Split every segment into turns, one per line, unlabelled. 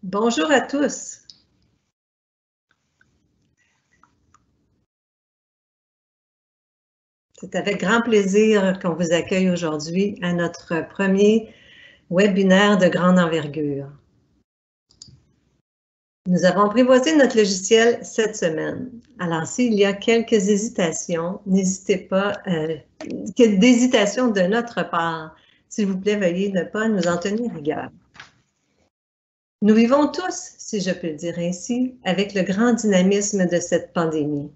Bonjour à tous. C'est avec grand plaisir qu'on vous accueille aujourd'hui à notre premier webinaire de grande envergure. Nous avons apprivoisé notre logiciel cette semaine. Alors, s'il y a quelques hésitations, n'hésitez pas, d'hésitations de notre part. S'il vous plaît, veuillez ne pas nous en tenir rigueur. Nous vivons tous, si je peux le dire ainsi, avec le grand dynamisme de cette pandémie.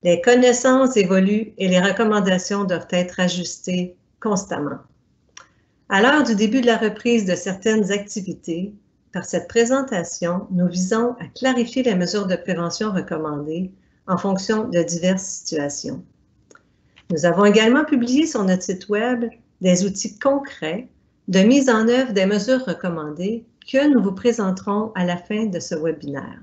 Les connaissances évoluent et les recommandations doivent être ajustées constamment. À l'heure du début de la reprise de certaines activités, par cette présentation, nous visons à clarifier les mesures de prévention recommandées en fonction de diverses situations. Nous avons également publié sur notre site Web des outils concrets de mise en œuvre des mesures recommandées que nous vous présenterons à la fin de ce webinaire.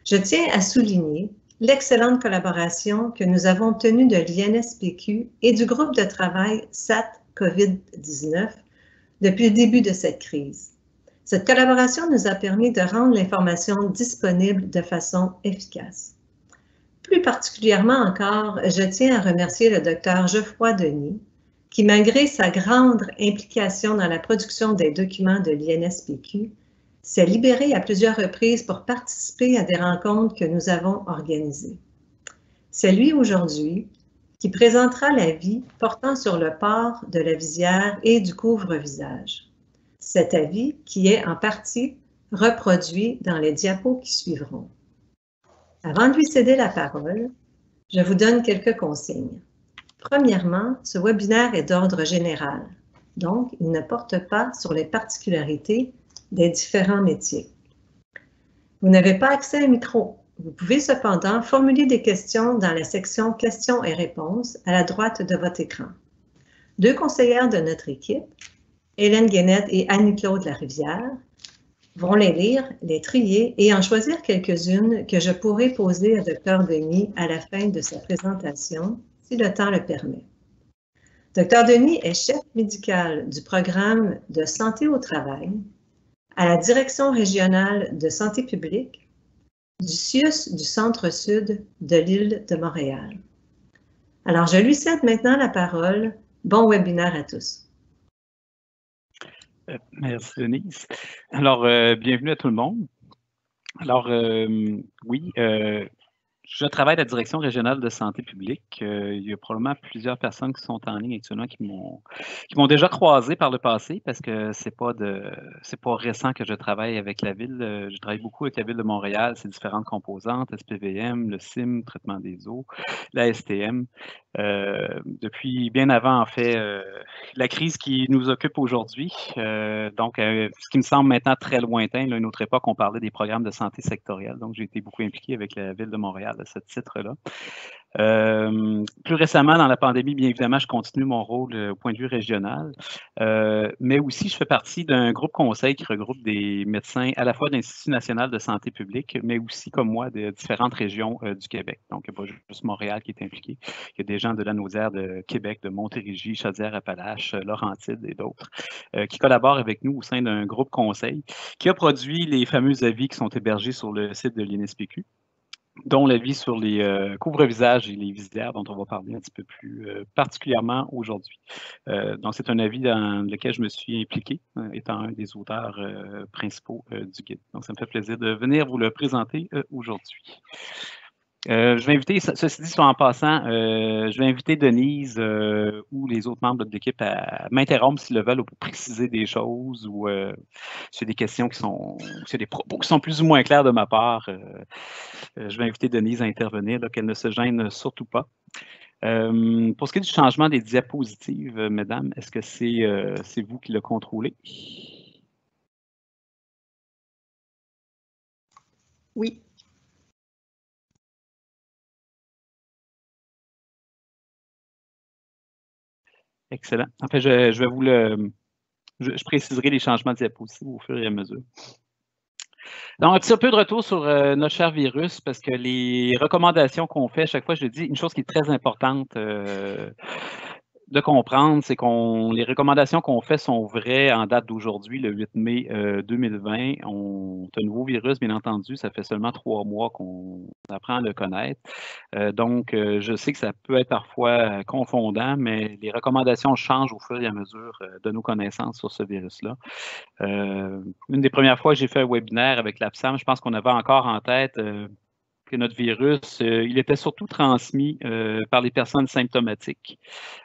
Je tiens à souligner l'excellente collaboration que nous avons obtenue de l'INSPQ et du groupe de travail SAT COVID-19 depuis le début de cette crise. Cette collaboration nous a permis de rendre l'information disponible de façon efficace. Plus particulièrement encore, je tiens à remercier le Dr Geoffroy Denis, qui, malgré sa grande implication dans la production des documents de l'INSPQ, s'est libéré à plusieurs reprises pour participer à des rencontres que nous avons organisées. C'est lui aujourd'hui qui présentera l'avis portant sur le port de la visière et du couvre-visage. Cet avis qui est en partie reproduit dans les diapos qui suivront. Avant de lui céder la parole, je vous donne quelques consignes. Premièrement, ce webinaire est d'ordre général, donc il ne porte pas sur les particularités des différents métiers. Vous n'avez pas accès à un micro. Vous pouvez cependant formuler des questions dans la section questions et réponses à la droite de votre écran. Deux conseillères de notre équipe, Hélène Guénette et Annie-Claude Larivière, vont les lire, les trier et en choisir quelques-unes que je pourrai poser à Dr Denis à la fin de sa présentation, si le temps le permet. Dr Denis est chef médical du programme de santé au travail à la Direction régionale de santé publique du CIUS du Centre-Sud de l'île de Montréal. Alors, je lui cède maintenant la parole. Bon webinaire à tous.
Merci, Denise. Alors, bienvenue à tout le monde. Alors, oui, je travaille à la Direction régionale de santé publique. Il y a probablement plusieurs personnes qui sont en ligne actuellement qui m'ont déjà croisé par le passé parce que c'est pas récent que je travaille avec la ville. Je travaille beaucoup avec la ville de Montréal, ses différentes composantes, SPVM, le CIM, traitement des eaux, la STM. Depuis bien avant, en fait, la crise qui nous occupe aujourd'hui. Donc, ce qui me semble maintenant très lointain, là, une autre époque, on parlait des programmes de santé sectorielle. Donc, j'ai été beaucoup impliqué avec la ville de Montréal à ce titre-là. Plus récemment, dans la pandémie, bien évidemment, je continue mon rôle au point de vue régional, mais aussi je fais partie d'un groupe conseil qui regroupe des médecins à la fois de l'Institut national de santé publique, mais aussi, comme moi, de différentes régions du Québec. Donc, il n'y a pas juste Montréal qui est impliqué. Il y a des gens de Lanaudière, de Québec, de Montérégie, Chaudière-Appalaches, Laurentides et d'autres qui collaborent avec nous au sein d'un groupe conseil qui a produit les fameux avis qui sont hébergés sur le site de l'INSPQ, dont l'avis sur les couvre-visages et les visières, dont on va parler un petit peu plus particulièrement aujourd'hui. Donc, c'est un avis dans lequel je me suis impliqué, étant un des auteurs principaux du guide. Donc, ça me fait plaisir de venir vous le présenter aujourd'hui. Je vais inviter, ceci dit, soit en passant, je vais inviter Denise ou les autres membres de l'équipe à m'interrompre s'ils le veulent pour préciser des choses ou s'il y a des questions s'il y a des propos qui sont plus ou moins clairs de ma part. Je vais inviter Denise à intervenir, qu'elle ne se gêne surtout pas. Pour ce qui est du changement des diapositives, mesdames, est-ce que c'est vous qui le contrôlez?
Oui.
Excellent. En fait, je vais vous je préciserai les changements de diapositives au fur et à mesure. Donc, un petit peu de retour sur notre cher virus, parce que les recommandations qu'on fait, à chaque fois, je le dis, une chose qui est très importante de comprendre, c'est que les recommandations qu'on fait sont vraies en date d'aujourd'hui, le 8 mai 2020. C'est un nouveau virus, bien entendu, ça fait seulement 3 mois qu'on apprend à le connaître. Donc, je sais que ça peut être parfois confondant, mais les recommandations changent au fur et à mesure de nos connaissances sur ce virus-là. Une des premières fois que j'ai fait un webinaire avec l'APSAM, je pense qu'on avait encore en tête que notre virus, il était surtout transmis par les personnes symptomatiques.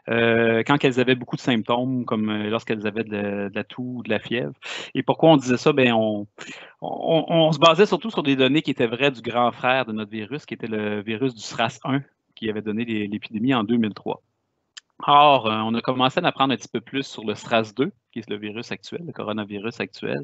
Quand elles avaient beaucoup de symptômes, comme lorsqu'elles avaient de la toux ou de la fièvre. Et pourquoi on disait ça? Bien, on se basait surtout sur des données qui étaient vraies du grand frère de notre virus, qui était le virus du SRAS-1, qui avait donné l'épidémie en 2003. Or, on a commencé à en apprendre un petit peu plus sur le SRAS-2, qui est le virus actuel, le coronavirus actuel.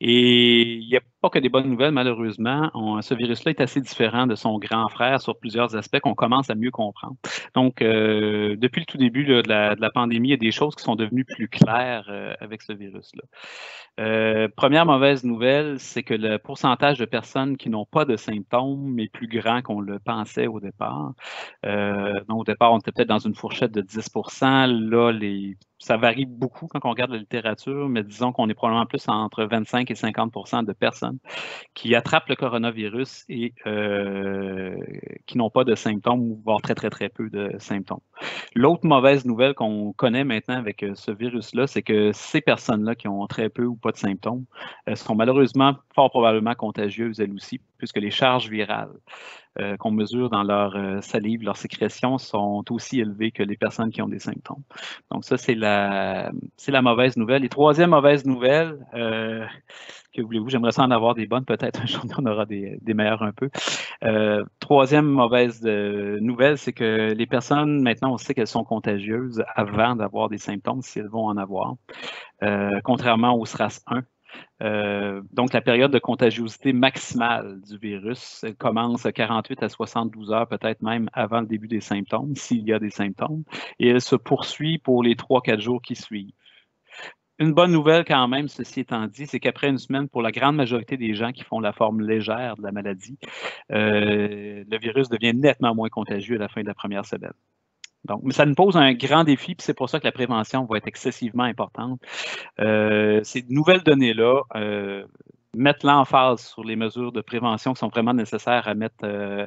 Et il n'y a pas que des bonnes nouvelles, malheureusement. Ce virus-là est assez différent de son grand frère sur plusieurs aspects qu'on commence à mieux comprendre. Donc, depuis le tout début là, de la pandémie, il y a des choses qui sont devenues plus claires avec ce virus-là. Première mauvaise nouvelle, c'est que le pourcentage de personnes qui n'ont pas de symptômes est plus grand qu'on le pensait au départ. Donc, au départ, on était peut-être dans une fourchette de 10 %. Là, ça varie beaucoup quand on regarde la littérature, mais disons qu'on est probablement plus entre 25 et 50 % de personnes qui attrapent le coronavirus et qui n'ont pas de symptômes ou voire très, très, très peu de symptômes. L'autre mauvaise nouvelle qu'on connaît maintenant avec ce virus-là, c'est que ces personnes-là qui ont très peu ou pas de symptômes sont malheureusement fort probablement contagieuses elles aussi, puisque les charges virales qu'on mesure dans leur salive, leurs sécrétions sont aussi élevées que les personnes qui ont des symptômes. Donc ça, c'est la mauvaise nouvelle. Et troisième mauvaise nouvelle, que voulez-vous, j'aimerais ça en avoir des bonnes, peut-être un jour on aura des meilleures un peu. Troisième mauvaise nouvelle, c'est que les personnes, maintenant, on sait qu'elles sont contagieuses avant d'avoir des symptômes, si elles vont en avoir, contrairement au SRAS-1. Donc, la période de contagiosité maximale du virus commence à 48 à 72 heures, peut-être même avant le début des symptômes, s'il y a des symptômes, et elle se poursuit pour les 3-4 jours qui suivent. Une bonne nouvelle quand même, ceci étant dit, c'est qu'après une semaine, pour la grande majorité des gens qui font la forme légère de la maladie, le virus devient nettement moins contagieux à la fin de la première semaine. Donc, mais ça nous pose un grand défi, puis c'est pour ça que la prévention va être excessivement importante. Ces nouvelles données-là mettent l'emphase sur les mesures de prévention qui sont vraiment nécessaires à mettre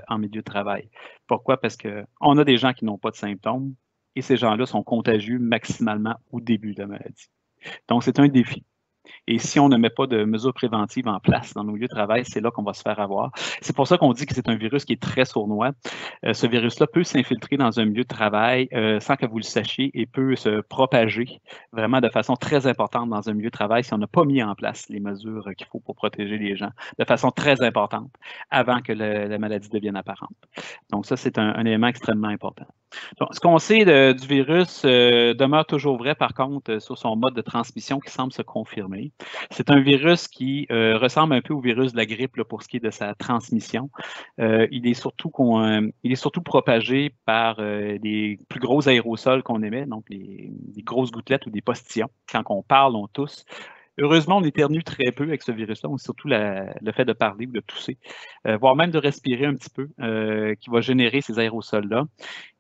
en milieu de travail. Pourquoi? Parce qu'on a des gens qui n'ont pas de symptômes et ces gens-là sont contagieux maximalement au début de la maladie. Donc, c'est un défi. Et si on ne met pas de mesures préventives en place dans nos lieux de travail, c'est là qu'on va se faire avoir. C'est pour ça qu'on dit que c'est un virus qui est très sournois. Ce virus-là peut s'infiltrer dans un milieu de travail sans que vous le sachiez et peut se propager vraiment de façon très importante dans un milieu de travail si on n'a pas mis en place les mesures qu'il faut pour protéger les gens de façon très importante avant que la maladie devienne apparente. Donc ça, c'est un élément extrêmement important. Donc, ce qu'on sait du virus demeure toujours vrai, par contre, sur son mode de transmission qui semble se confirmer. C'est un virus qui ressemble un peu au virus de la grippe là, pour ce qui est de sa transmission. Il est surtout propagé par des plus gros aérosols qu'on émet, donc des grosses gouttelettes ou des postillons. Quand on parle, on tousse. Heureusement, on éternue très peu avec ce virus-là, surtout le fait de parler ou de tousser, voire même de respirer un petit peu, qui va générer ces aérosols-là.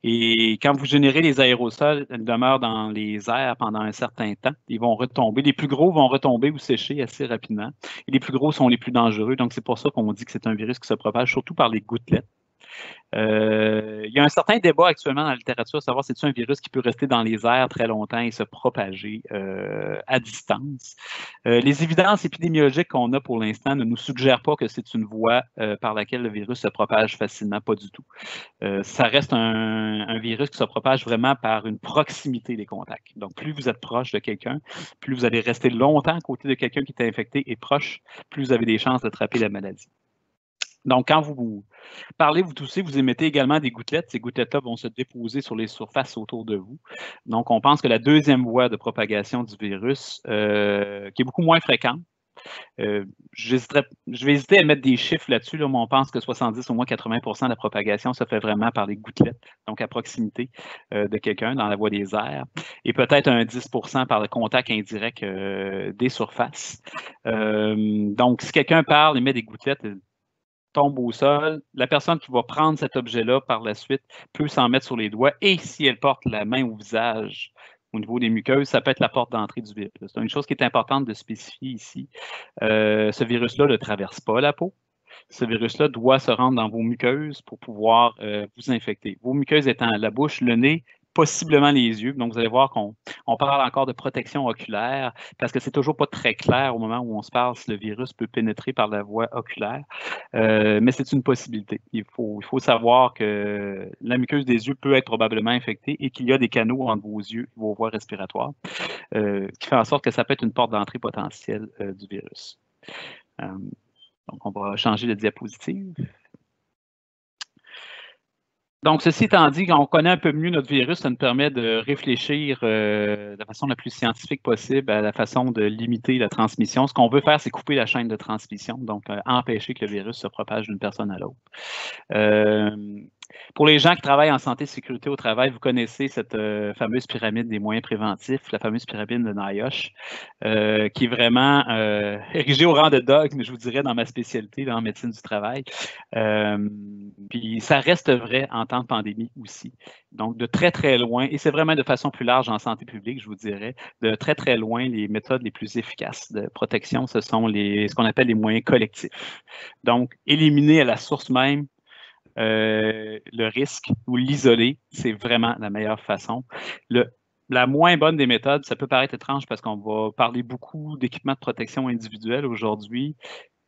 Et quand vous générez les aérosols, ils demeurent dans les airs pendant un certain temps. Ils vont retomber. Les plus gros vont retomber ou sécher assez rapidement. Et les plus gros sont les plus dangereux. Donc, c'est pour ça qu'on dit que c'est un virus qui se propage surtout par les gouttelettes. Il y a un certain débat actuellement dans la littérature, savoir si c'est un virus qui peut rester dans les airs très longtemps et se propager à distance. Les évidences épidémiologiques qu'on a pour l'instant ne nous suggèrent pas que c'est une voie par laquelle le virus se propage facilement, pas du tout. Ça reste un virus qui se propage vraiment par une proximité des contacts. Donc, plus vous êtes proche de quelqu'un, plus vous allez rester longtemps à côté de quelqu'un qui est infecté et proche, plus vous avez des chances d'attraper la maladie. Donc, quand vous parlez, vous toussez, vous émettez également des gouttelettes. Ces gouttelettes-là vont se déposer sur les surfaces autour de vous. Donc, on pense que la deuxième voie de propagation du virus, qui est beaucoup moins fréquente, je vais hésiter à mettre des chiffres là-dessus, là, mais on pense que 70 au moins 80% de la propagation se fait vraiment par les gouttelettes, donc à proximité de quelqu'un dans la voie des airs, et peut-être un 10% par le contact indirect des surfaces. Donc, si quelqu'un parle et met des gouttelettes, tombe au sol, la personne qui va prendre cet objet-là par la suite peut s'en mettre sur les doigts et si elle porte la main au visage, au niveau des muqueuses, ça peut être la porte d'entrée du virus. C'est une chose qui est importante de spécifier ici. Ce virus-là ne traverse pas la peau. Ce virus-là doit se rendre dans vos muqueuses pour pouvoir vous infecter. Vos muqueuses étant la bouche, le nez, possiblement les yeux. Donc, vous allez voir qu'on parle encore de protection oculaire parce que c'est toujours pas très clair au moment où on se parle si le virus peut pénétrer par la voie oculaire. Mais c'est une possibilité. Il faut savoir que la muqueuse des yeux peut être probablement infectée et qu'il y a des canaux entre vos yeux et vos voies respiratoires, ce qui fait en sorte que ça peut être une porte d'entrée potentielle du virus. Donc, on va changer de diapositive. Donc, ceci étant dit, quand on connaît un peu mieux notre virus, ça nous permet de réfléchir de la façon la plus scientifique possible à la façon de limiter la transmission. Ce qu'on veut faire, c'est couper la chaîne de transmission, donc empêcher que le virus se propage d'une personne à l'autre. Pour les gens qui travaillent en santé et sécurité au travail, vous connaissez cette fameuse pyramide des moyens préventifs, la fameuse pyramide de NIOSH, qui est vraiment érigée au rang de dogme, je vous dirais, dans ma spécialité, en médecine du travail. Puis ça reste vrai en temps de pandémie aussi. Donc, de très, très loin, et c'est vraiment de façon plus large en santé publique, je vous dirais, de très, très loin, les méthodes les plus efficaces de protection, ce sont ce qu'on appelle les moyens collectifs. Donc, éliminer à la source même le risque ou l'isoler, c'est vraiment la meilleure façon. La moins bonne des méthodes, ça peut paraître étrange parce qu'on va parler beaucoup d'équipements de protection individuelle aujourd'hui,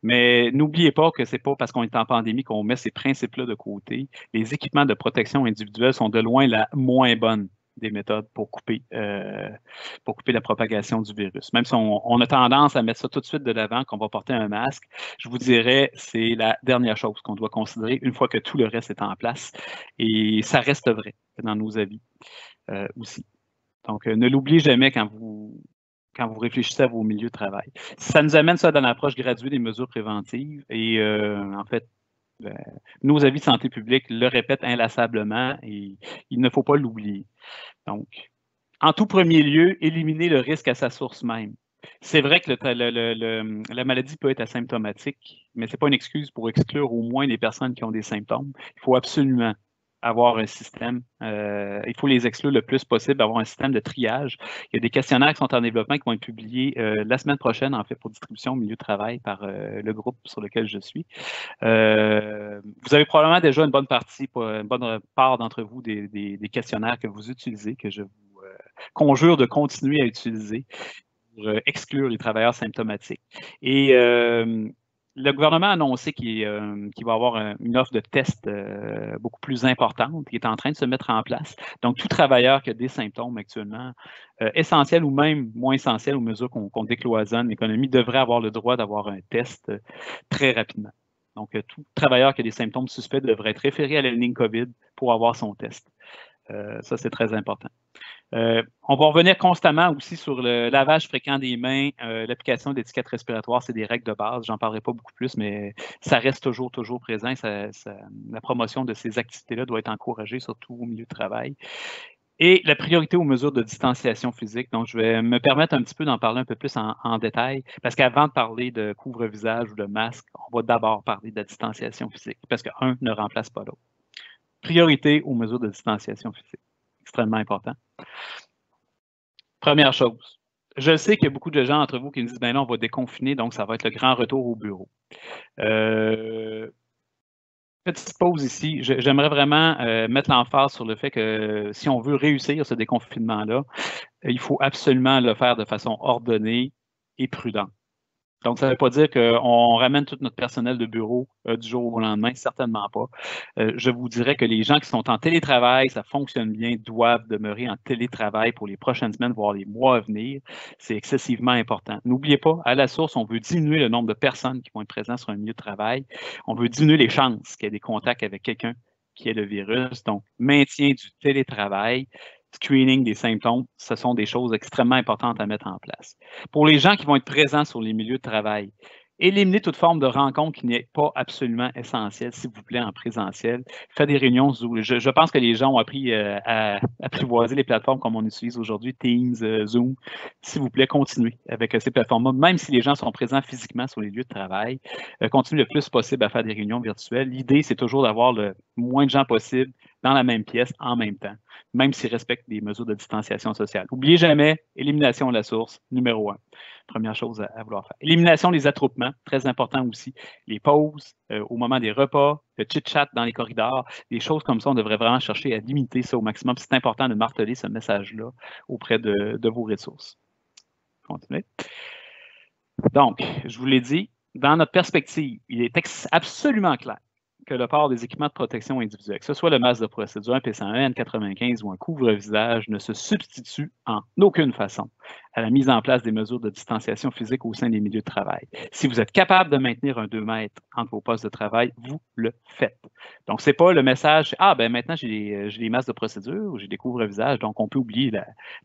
mais n'oubliez pas que ce n'est pas parce qu'on est en pandémie qu'on met ces principes-là de côté. Les équipements de protection individuelle sont de loin la moins bonne des méthodes pour couper la propagation du virus. Même si on a tendance à mettre ça tout de suite de l'avant, qu'on va porter un masque, je vous dirais, c'est la dernière chose qu'on doit considérer une fois que tout le reste est en place. Et ça reste vrai dans nos avis aussi. Donc, ne l'oubliez jamais quand vous réfléchissez à vos milieux de travail. Ça nous amène ça dans l'approche graduée des mesures préventives et en fait, nos avis de santé publique le répètent inlassablement et il ne faut pas l'oublier. Donc, en tout premier lieu, éliminer le risque à sa source même. C'est vrai que la maladie peut être asymptomatique, mais ce n'est pas une excuse pour exclure au moins les personnes qui ont des symptômes. Il faut absolument avoir un système, il faut les exclure le plus possible, avoir un système de triage. Il y a des questionnaires qui sont en développement qui vont être publiés la semaine prochaine, en fait, pour distribution au milieu de travail par le groupe sur lequel je suis. Vous avez probablement déjà une bonne part d'entre vous des questionnaires que vous utilisez, que je vous conjure de continuer à utiliser pour exclure les travailleurs symptomatiques. Et le gouvernement a annoncé qu'il va avoir une offre de tests beaucoup plus importante qui est en train de se mettre en place. Donc, tout travailleur qui a des symptômes actuellement, essentiels ou même moins essentiels aux mesures qu'on décloisonne l'économie, devrait avoir le droit d'avoir un test très rapidement. Donc, tout travailleur qui a des symptômes suspects devrait être référé à la ligne COVID pour avoir son test. Ça, c'est très important. On va revenir constamment aussi sur le lavage fréquent des mains, l'application d'étiquettes respiratoires, c'est des règles de base. J'en parlerai pas beaucoup plus, mais ça reste toujours présent. La promotion de ces activités-là doit être encouragée, surtout au milieu de travail. Et la priorité aux mesures de distanciation physique. Donc, je vais me permettre un petit peu d'en parler un peu plus en détail, parce qu'avant de parler de couvre-visage ou de masque, on va d'abord parler de la distanciation physique, parce qu'un ne remplace pas l'autre. Priorité aux mesures de distanciation physique. Extrêmement important. Première chose, je sais qu'il y a beaucoup de gens entre vous qui me disent, ben là, on va déconfiner, donc ça va être le grand retour au bureau. Petite pause ici, j'aimerais vraiment mettre l'emphase sur le fait que si on veut réussir ce déconfinement-là, il faut absolument le faire de façon ordonnée et prudente. Donc, ça ne veut pas dire qu'on ramène tout notre personnel de bureau du jour au lendemain, certainement pas. Je vous dirais que les gens qui sont en télétravail, ça fonctionne bien, doivent demeurer en télétravail pour les prochaines semaines, voire les mois à venir. C'est excessivement important. N'oubliez pas, à la source, on veut diminuer le nombre de personnes qui vont être présentes sur un milieu de travail. On veut diminuer les chances qu'il y ait des contacts avec quelqu'un qui ait le virus. Donc, maintien du télétravail, screening des symptômes, ce sont des choses extrêmement importantes à mettre en place. Pour les gens qui vont être présents sur les milieux de travail, Éliminez toute forme de rencontre qui n'est pas absolument essentielle, s'il vous plaît, en présentiel. Faites des réunions Zoom. Je pense que les gens ont appris à apprivoiser les plateformes comme on utilise aujourd'hui, Teams, Zoom. S'il vous plaît, continuez avec ces plateformes-là, même si les gens sont présents physiquement sur les lieux de travail. Continuez le plus possible à faire des réunions virtuelles. L'idée, c'est toujours d'avoir le moins de gens possible dans la même pièce en même temps, même s'ils respectent des mesures de distanciation sociale. N'oubliez jamais, élimination de la source, numéro 1. Première chose à vouloir faire. Élimination des attroupements, très important aussi. Les pauses, au moment des repas, le chit-chat dans les corridors, des choses comme ça, on devrait vraiment chercher à limiter ça au maximum. C'est important de marteler ce message-là auprès de vos ressources. Continuez. Donc, je vous l'ai dit, dans notre perspective, il est absolument clair que le port des équipements de protection individuelle, que ce soit le masque de procédure, un P101, N95 ou un couvre-visage, ne se substitue en aucune façon à la mise en place des mesures de distanciation physique au sein des milieux de travail. Si vous êtes capable de maintenir un 2 mètres entre vos postes de travail, vous le faites. Donc, ce n'est pas le message « Ah, ben maintenant, j'ai des masques de procédure ou j'ai des couvre-visages, donc on peut oublier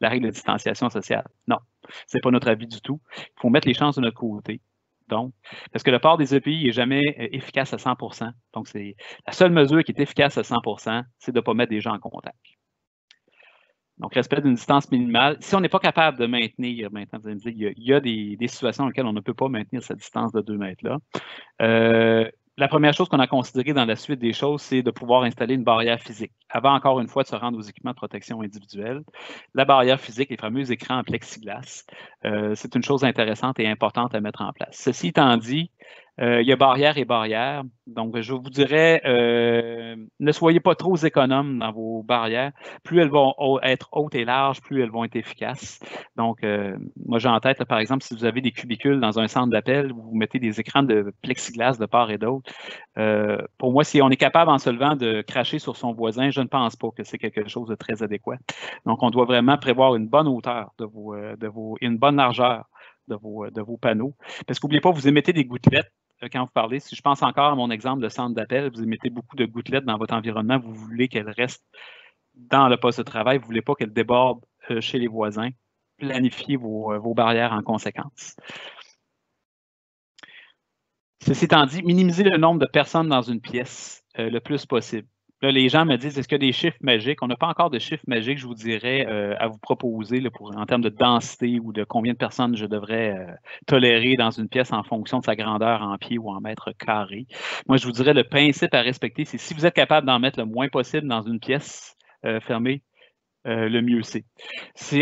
la règle de distanciation sociale. » Non, ce n'est pas notre avis du tout. Il faut mettre les chances de notre côté. Donc, parce que le port des EPI n'est jamais efficace à 100 %. Donc, c'est la seule mesure qui est efficace à 100 %, c'est de ne pas mettre des gens en contact. Donc, respect d'une distance minimale. Si on n'est pas capable de maintenir, maintenant, vous allez me dire, il y a des situations dans lesquelles on ne peut pas maintenir cette distance de 2 mètres-là. La première chose qu'on a considérée dans la suite des choses, c'est de pouvoir installer une barrière physique. Avant, encore une fois, de se rendre aux équipements de protection individuelle, la barrière physique, les fameux écrans en plexiglas, c'est une chose intéressante et importante à mettre en place. Ceci étant dit, il y a barrière et barrière. Donc, je vous dirais, ne soyez pas trop économes dans vos barrières. Plus elles vont être hautes et larges, plus elles vont être efficaces. Donc, moi, j'ai en tête, là, par exemple, si vous avez des cubicules dans un centre d'appel, vous mettez des écrans de plexiglas de part et d'autre. Pour moi, si on est capable en se levant de cracher sur son voisin, je ne pense pas que c'est quelque chose de très adéquat. Donc, on doit vraiment prévoir une bonne hauteur une bonne largeur de vos panneaux. Parce qu'oubliez pas, vous émettez des gouttelettes quand vous parlez. Si je pense encore à mon exemple de centre d'appel, vous émettez beaucoup de gouttelettes dans votre environnement, vous voulez qu'elles restent dans le poste de travail, vous ne voulez pas qu'elles débordent chez les voisins. Planifiez vos barrières en conséquence. Ceci étant dit, minimisez le nombre de personnes dans une pièce le plus possible. Là, les gens me disent, est-ce qu'il y a des chiffres magiques? On n'a pas encore de chiffres magiques, je vous dirais, à vous proposer là, en termes de densité ou de combien de personnes je devrais tolérer dans une pièce en fonction de sa grandeur en pieds ou en mètres carrés. Moi, je vous dirais, le principe à respecter, c'est si vous êtes capable d'en mettre le moins possible dans une pièce fermée, le mieux c'est.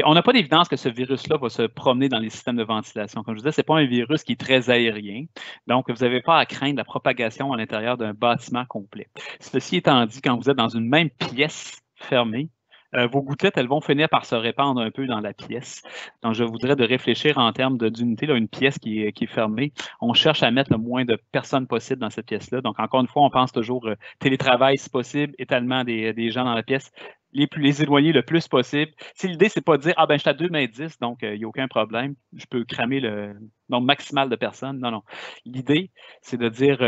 On n'a pas d'évidence que ce virus-là va se promener dans les systèmes de ventilation. Comme je disais, ce n'est pas un virus qui est très aérien. Donc, vous n'avez pas à craindre la propagation à l'intérieur d'un bâtiment complet. Ceci étant dit, quand vous êtes dans une même pièce fermée, vos gouttelettes, elles vont finir par se répandre un peu dans la pièce. Donc, je voudrais de réfléchir en termes d'unité, une pièce qui est fermée. On cherche à mettre le moins de personnes possible dans cette pièce-là. Donc, encore une fois, on pense toujours télétravail si possible, étalement des gens dans la pièce. Les éloigner le plus possible. Si l'idée, c'est pas de dire « Ah, ben, je suis à 2,10 m, donc il n'y a aucun problème, je peux cramer le nombre maximal de personnes. » Non, non. L'idée, c'est de dire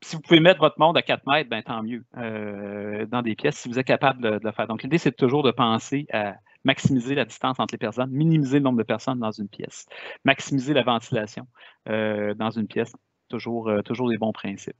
si vous pouvez mettre votre monde à 4 mètres, ben, tant mieux dans des pièces, si vous êtes capable de le faire. Donc, l'idée, c'est toujours de penser à maximiser la distance entre les personnes, minimiser le nombre de personnes dans une pièce, maximiser la ventilation dans une pièce. Toujours des bons principes.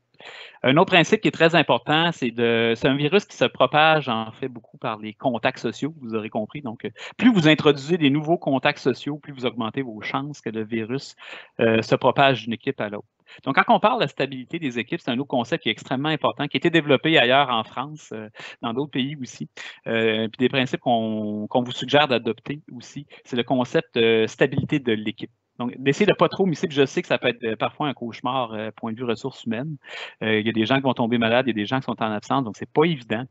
Un autre principe qui est très important, c'est un virus qui se propage en fait beaucoup par les contacts sociaux, vous aurez compris. Donc, plus vous introduisez des nouveaux contacts sociaux, plus vous augmentez vos chances que le virus se propage d'une équipe à l'autre. Donc, quand on parle de la stabilité des équipes, c'est un autre concept qui est extrêmement important, qui a été développé ailleurs en France, dans d'autres pays aussi. Puis des principes qu'on vous suggère d'adopter aussi, c'est le concept de stabilité de l'équipe. Donc, d'essayer de ne pas trop misser, je sais que ça peut être parfois un cauchemar point de vue ressources humaines. Il y a des gens qui vont tomber malades, il y a des gens qui sont en absence, donc c'est pas évident.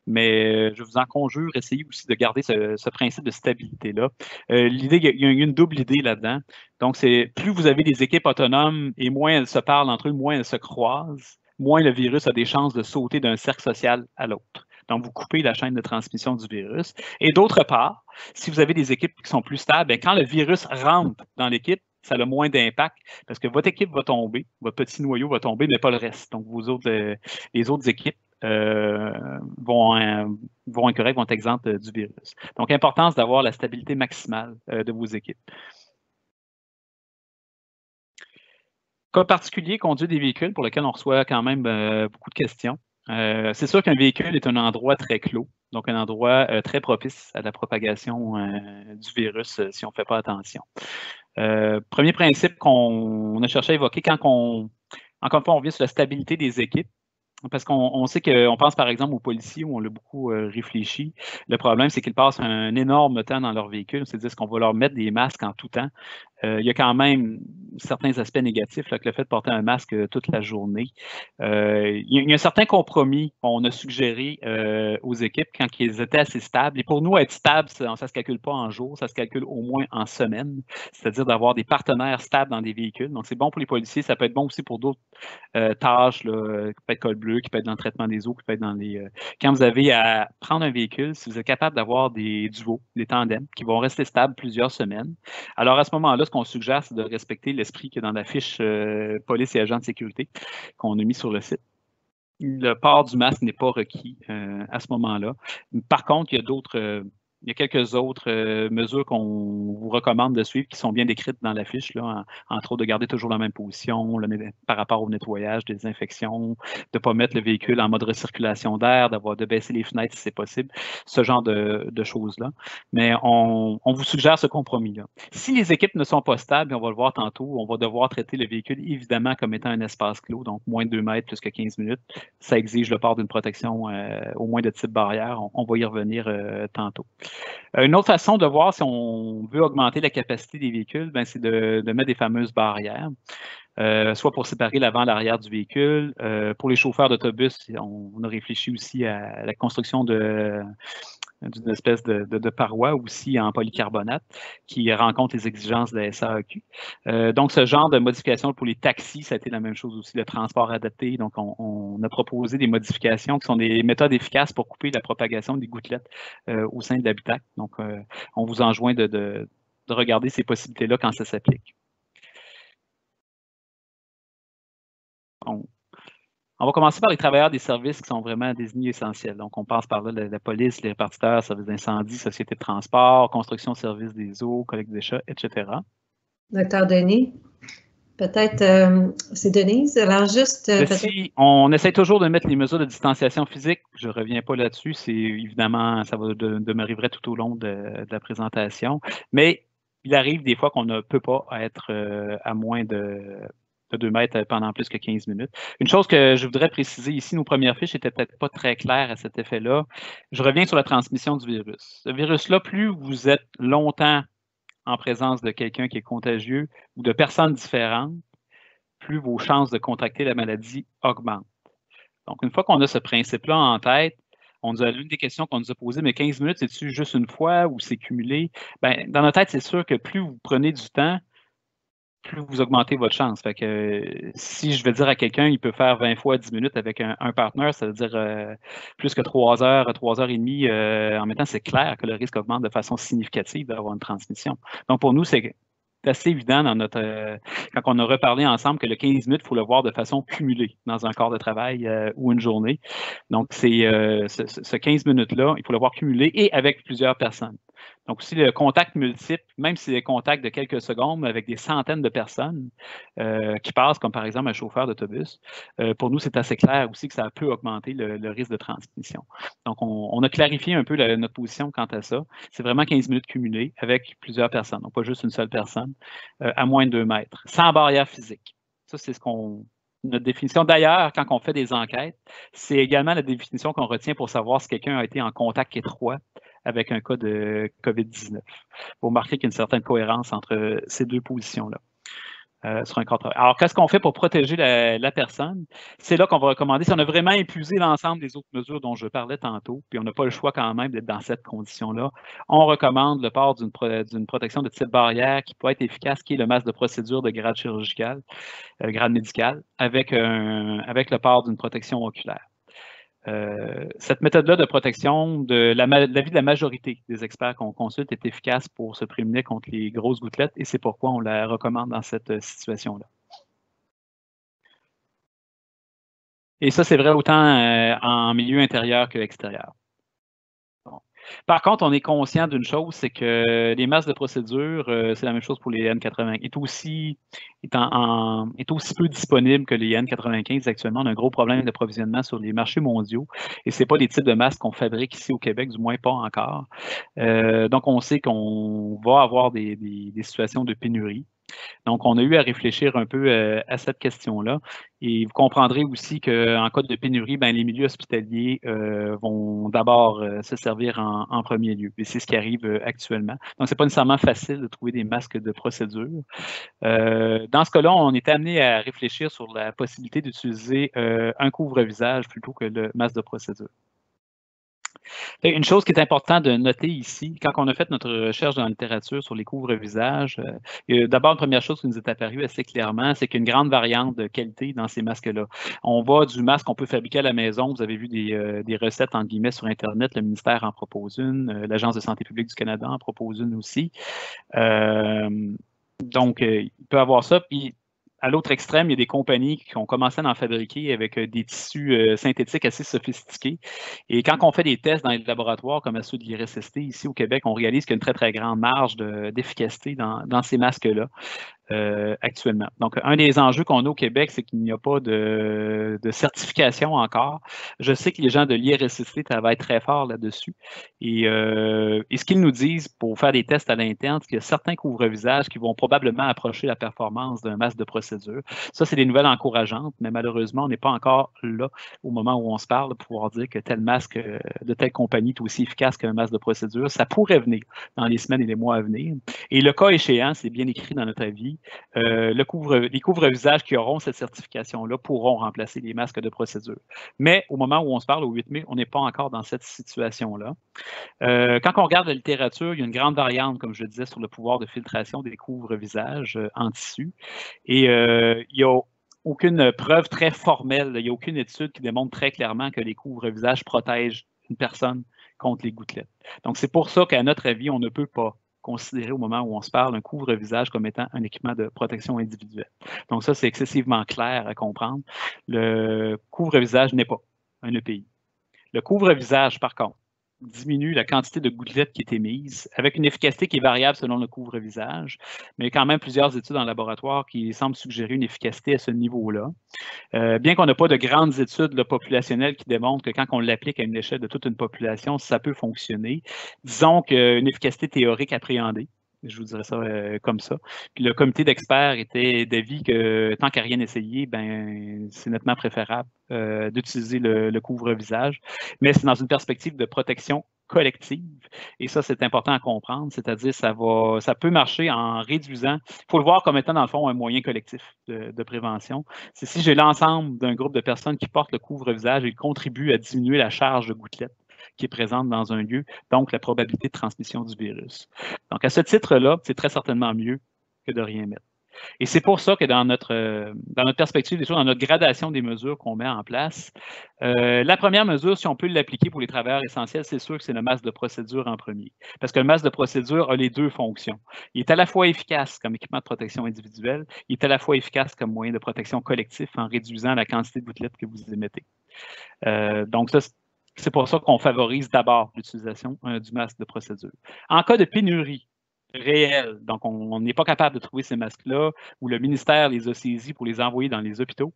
Mais je vous en conjure, essayez aussi de garder ce principe de stabilité-là. L'idée, il y a une double idée là-dedans. Donc, c'est plus vous avez des équipes autonomes et moins elles se parlent entre eux, moins elles se croisent, moins le virus a des chances de sauter d'un cercle social à l'autre. Donc, vous coupez la chaîne de transmission du virus. Et d'autre part, si vous avez des équipes qui sont plus stables, bien, quand le virus rentre dans l'équipe, ça a moins d'impact parce que votre équipe va tomber, votre petit noyau va tomber, mais pas le reste. Donc, les autres équipes vont être exemptes du virus. Donc, importance d'avoir la stabilité maximale de vos équipes. Cas particulier, conduire des véhicules pour lequel on reçoit quand même beaucoup de questions. C'est sûr qu'un véhicule est un endroit très clos, donc un endroit très propice à la propagation du virus si on ne fait pas attention. Premier principe qu'on a cherché à évoquer encore une fois, on revient sur la stabilité des équipes. Parce qu'on sait qu'on pense par exemple aux policiers où on l'a beaucoup réfléchi. Le problème, c'est qu'ils passent un énorme temps dans leur véhicule. C'est-à-dire qu'on va leur mettre des masques en tout temps. Il y a quand même certains aspects négatifs, là, que le fait de porter un masque toute la journée. Il y a un certain compromis qu'on a suggéré aux équipes quand ils étaient assez stables. Et pour nous, être stable, ça ne se calcule pas en jours, ça se calcule au moins en semaines. C'est-à-dire d'avoir des partenaires stables dans des véhicules. Donc, c'est bon pour les policiers, ça peut être bon aussi pour d'autres tâches, là, qui peut être code bleu, qui peut être dans le traitement des eaux, qui peut être dans les. Quand vous avez à prendre un véhicule, si vous êtes capable d'avoir des duos, des tandems, qui vont rester stables plusieurs semaines, alors à ce moment-là, ce qu'on suggère, c'est de respecter l'esprit qu'il y a dans la fiche police et agents de sécurité qu'on a mis sur le site. Le port du masque n'est pas requis à ce moment-là. Par contre, il y a quelques autres mesures qu'on vous recommande de suivre qui sont bien décrites dans la fiche, là, entre autres de garder toujours la même position par rapport au nettoyage, désinfection, de ne pas mettre le véhicule en mode recirculation d'air, de baisser les fenêtres si c'est possible, ce genre de choses-là. Mais on vous suggère ce compromis-là. Si les équipes ne sont pas stables, et on va le voir tantôt, on va devoir traiter le véhicule évidemment comme étant un espace clos, donc moins de 2 mètres plus que 15 minutes. Ça exige le port d'une protection au moins de type barrière. On va y revenir tantôt. Une autre façon de voir si on veut augmenter la capacité des véhicules, c'est de mettre des fameuses barrières, soit pour séparer l'avant et l'arrière du véhicule. Pour les chauffeurs d'autobus, on a réfléchi aussi à la construction d'une espèce de paroi aussi en polycarbonate qui rencontre les exigences de la SAAQ. Donc, ce genre de modification pour les taxis, ça a été la même chose aussi, le transport adapté. Donc, on a proposé des modifications qui sont des méthodes efficaces pour couper la propagation des gouttelettes au sein de l'habitacle. Donc, on vous enjoint de regarder ces possibilités-là quand ça s'applique. On va commencer par les travailleurs des services qui sont vraiment désignés essentiels. Donc, on passe par là la police, les répartiteurs, services d'incendie, sociétés de transport, construction, services des eaux, collecte des déchets, etc.
Docteur Denis, peut-être, c'est Denise. Alors, juste.
On essaie toujours de mettre les mesures de distanciation physique. Je ne reviens pas là-dessus. C'est évidemment, ça va demeurer vrai tout au long de la présentation. Mais il arrive des fois qu'on ne peut pas être à moins de 2 mètres pendant plus que 15 minutes. Une chose que je voudrais préciser ici, nos premières fiches n'étaient peut-être pas très claires à cet effet-là. Je reviens sur la transmission du virus. Ce virus-là, plus vous êtes longtemps en présence de quelqu'un qui est contagieux ou de personnes différentes, plus vos chances de contracter la maladie augmentent. Donc, une fois qu'on a ce principe-là en tête, l'une des questions qu'on nous a posées, mais 15 minutes, c'est-tu juste une fois ou c'est cumulé? Dans notre tête, c'est sûr que plus vous prenez du temps, plus vous augmentez votre chance. Fait que si je vais dire à quelqu'un, il peut faire 20 fois 10 minutes avec un partenaire, ça veut dire plus que 3 heures, 3 heures et demie. En même temps, c'est clair que le risque augmente de façon significative d'avoir une transmission. Donc, pour nous, c'est assez évident dans quand on a reparlé ensemble que le 15 minutes, il faut le voir de façon cumulée dans un corps de travail ou une journée. Donc, c'est ce 15 minutes-là, il faut le voir cumulé et avec plusieurs personnes. Donc, aussi, le contact multiple, même si c'est des contacts de quelques secondes, mais avec des centaines de personnes qui passent, comme par exemple un chauffeur d'autobus, pour nous, c'est assez clair aussi que ça peut augmenter le risque de transmission. Donc, on a clarifié un peu notre position quant à ça. C'est vraiment 15 minutes cumulées avec plusieurs personnes, donc pas juste une seule personne, à moins de 2 mètres, sans barrière physique. Ça, c'est notre définition. D'ailleurs, quand on fait des enquêtes, c'est également la définition qu'on retient pour savoir si quelqu'un a été en contact étroit avec un cas de COVID-19. Pour marquer qu'il y a une certaine cohérence entre ces deux positions-là. Sur un contrat. Alors, qu'est-ce qu'on fait pour protéger la personne? C'est là qu'on va recommander, si on a vraiment épuisé l'ensemble des autres mesures dont je parlais tantôt, puis on n'a pas le choix quand même d'être dans cette condition-là, on recommande le port d'une protection de type barrière qui peut être efficace, qui est le masque de procédure de grade chirurgical, grade médical, avec le port d'une protection oculaire. Cette méthode-là de protection de l'avis de la majorité des experts qu'on consulte est efficace pour se prémunir contre les grosses gouttelettes et c'est pourquoi on la recommande dans cette situation-là. Et ça, c'est vrai autant en milieu intérieur qu'extérieur. Bon. Par contre, on est conscient d'une chose, c'est que les masques de procédure, c'est la même chose pour les N95, est aussi peu disponible que les N95 actuellement. On a un gros problème d'approvisionnement sur les marchés mondiaux et ce n'est pas les types de masques qu'on fabrique ici au Québec, du moins pas encore. Donc, on sait qu'on va avoir des situations de pénurie. Donc, on a eu à réfléchir un peu à cette question-là. Et vous comprendrez aussi qu'en cas de pénurie, ben, les milieux hospitaliers vont d'abord se servir en premier lieu. Et c'est ce qui arrive actuellement. Donc, ce n'est pas nécessairement facile de trouver des masques de procédure. Dans ce cas-là, on est amené à réfléchir sur la possibilité d'utiliser un couvre-visage plutôt que le masque de procédure. Une chose qui est importante de noter ici, quand on a fait notre recherche dans la littérature sur les couvre-visages, d'abord, la première chose qui nous est apparue assez clairement, c'est qu'il y a une grande variante de qualité dans ces masques-là. On va du masque qu'on peut fabriquer à la maison. Vous avez vu des recettes, entre guillemets, sur Internet. Le ministère en propose une. L'Agence de santé publique du Canada en propose une aussi. Donc, il peut avoir ça. Puis, à l'autre extrême, il y a des compagnies qui ont commencé à en fabriquer avec des tissus synthétiques assez sophistiqués. Et quand on fait des tests dans les laboratoires comme ceux de l'IRSST ici au Québec, on réalise qu'il y a une très, très grande marge d'efficacité dans ces masques-là. Actuellement. Donc, un des enjeux qu'on a au Québec, c'est qu'il n'y a pas de certification encore. Je sais que les gens de l'IRSST travaillent très fort là-dessus. Et ce qu'ils nous disent pour faire des tests à l'interne, c'est qu'il y a certains couvre-visages qui vont probablement approcher la performance d'un masque de procédure. Ça, c'est des nouvelles encourageantes, mais malheureusement, on n'est pas encore là au moment où on se parle pour pouvoir dire que tel masque de telle compagnie est aussi efficace qu'un masque de procédure. Ça pourrait venir dans les semaines et les mois à venir. Et le cas échéant, c'est bien écrit dans notre avis, les couvre-visages qui auront cette certification-là pourront remplacer les masques de procédure. Mais au moment où on se parle, au 8 mai, on n'est pas encore dans cette situation-là. Quand on regarde la littérature, il y a une grande variante, comme je le disais, sur le pouvoir de filtration des couvre-visages en tissu. Et il n'y a aucune preuve très formelle, il n'y a aucune étude qui démontre très clairement que les couvre-visages protègent une personne contre les gouttelettes. Donc, c'est pour ça qu'à notre avis, on ne peut pas considérer au moment où on se parle un couvre-visage comme étant un équipement de protection individuelle. Donc ça, c'est excessivement clair à comprendre. Le couvre-visage n'est pas un EPI. Le couvre-visage, par contre, diminue la quantité de gouttelettes qui est émise, avec une efficacité qui est variable selon le couvre-visage, mais il y a quand même plusieurs études en laboratoire qui semblent suggérer une efficacité à ce niveau-là. Bien qu'on n'a pas de grandes études populationnelles qui démontrent que quand on l'applique à une échelle de toute une population, ça peut fonctionner. Disons qu'une efficacité théorique appréhendée, je vous dirais ça comme ça. Puis le comité d'experts était d'avis que tant qu'à rien essayer, ben, c'est nettement préférable d'utiliser le couvre-visage. Mais c'est dans une perspective de protection collective. Et ça, c'est important à comprendre, c'est-à-dire ça peut marcher en réduisant. Il faut le voir comme étant, dans le fond, un moyen collectif de prévention. C'est si j'ai l'ensemble d'un groupe de personnes qui portent le couvre-visage, ils contribuent à diminuer la charge de gouttelettes qui est présente dans un lieu, donc la probabilité de transmission du virus. Donc, à ce titre-là, c'est très certainement mieux que de rien mettre. Et c'est pour ça que dans notre perspective des choses, dans notre gradation des mesures qu'on met en place, la première mesure, si on peut l'appliquer pour les travailleurs essentiels, c'est sûr que c'est le masque de procédure en premier. Parce que le masque de procédure a les deux fonctions. Il est à la fois efficace comme équipement de protection individuelle, il est à la fois efficace comme moyen de protection collectif en réduisant la quantité de gouttelettes que vous émettez. Donc, ça, c'est pour ça qu'on favorise d'abord l'utilisation du masque de procédure. En cas de pénurie réelle, donc on n'est pas capable de trouver ces masques-là, ou le ministère les a saisis pour les envoyer dans les hôpitaux.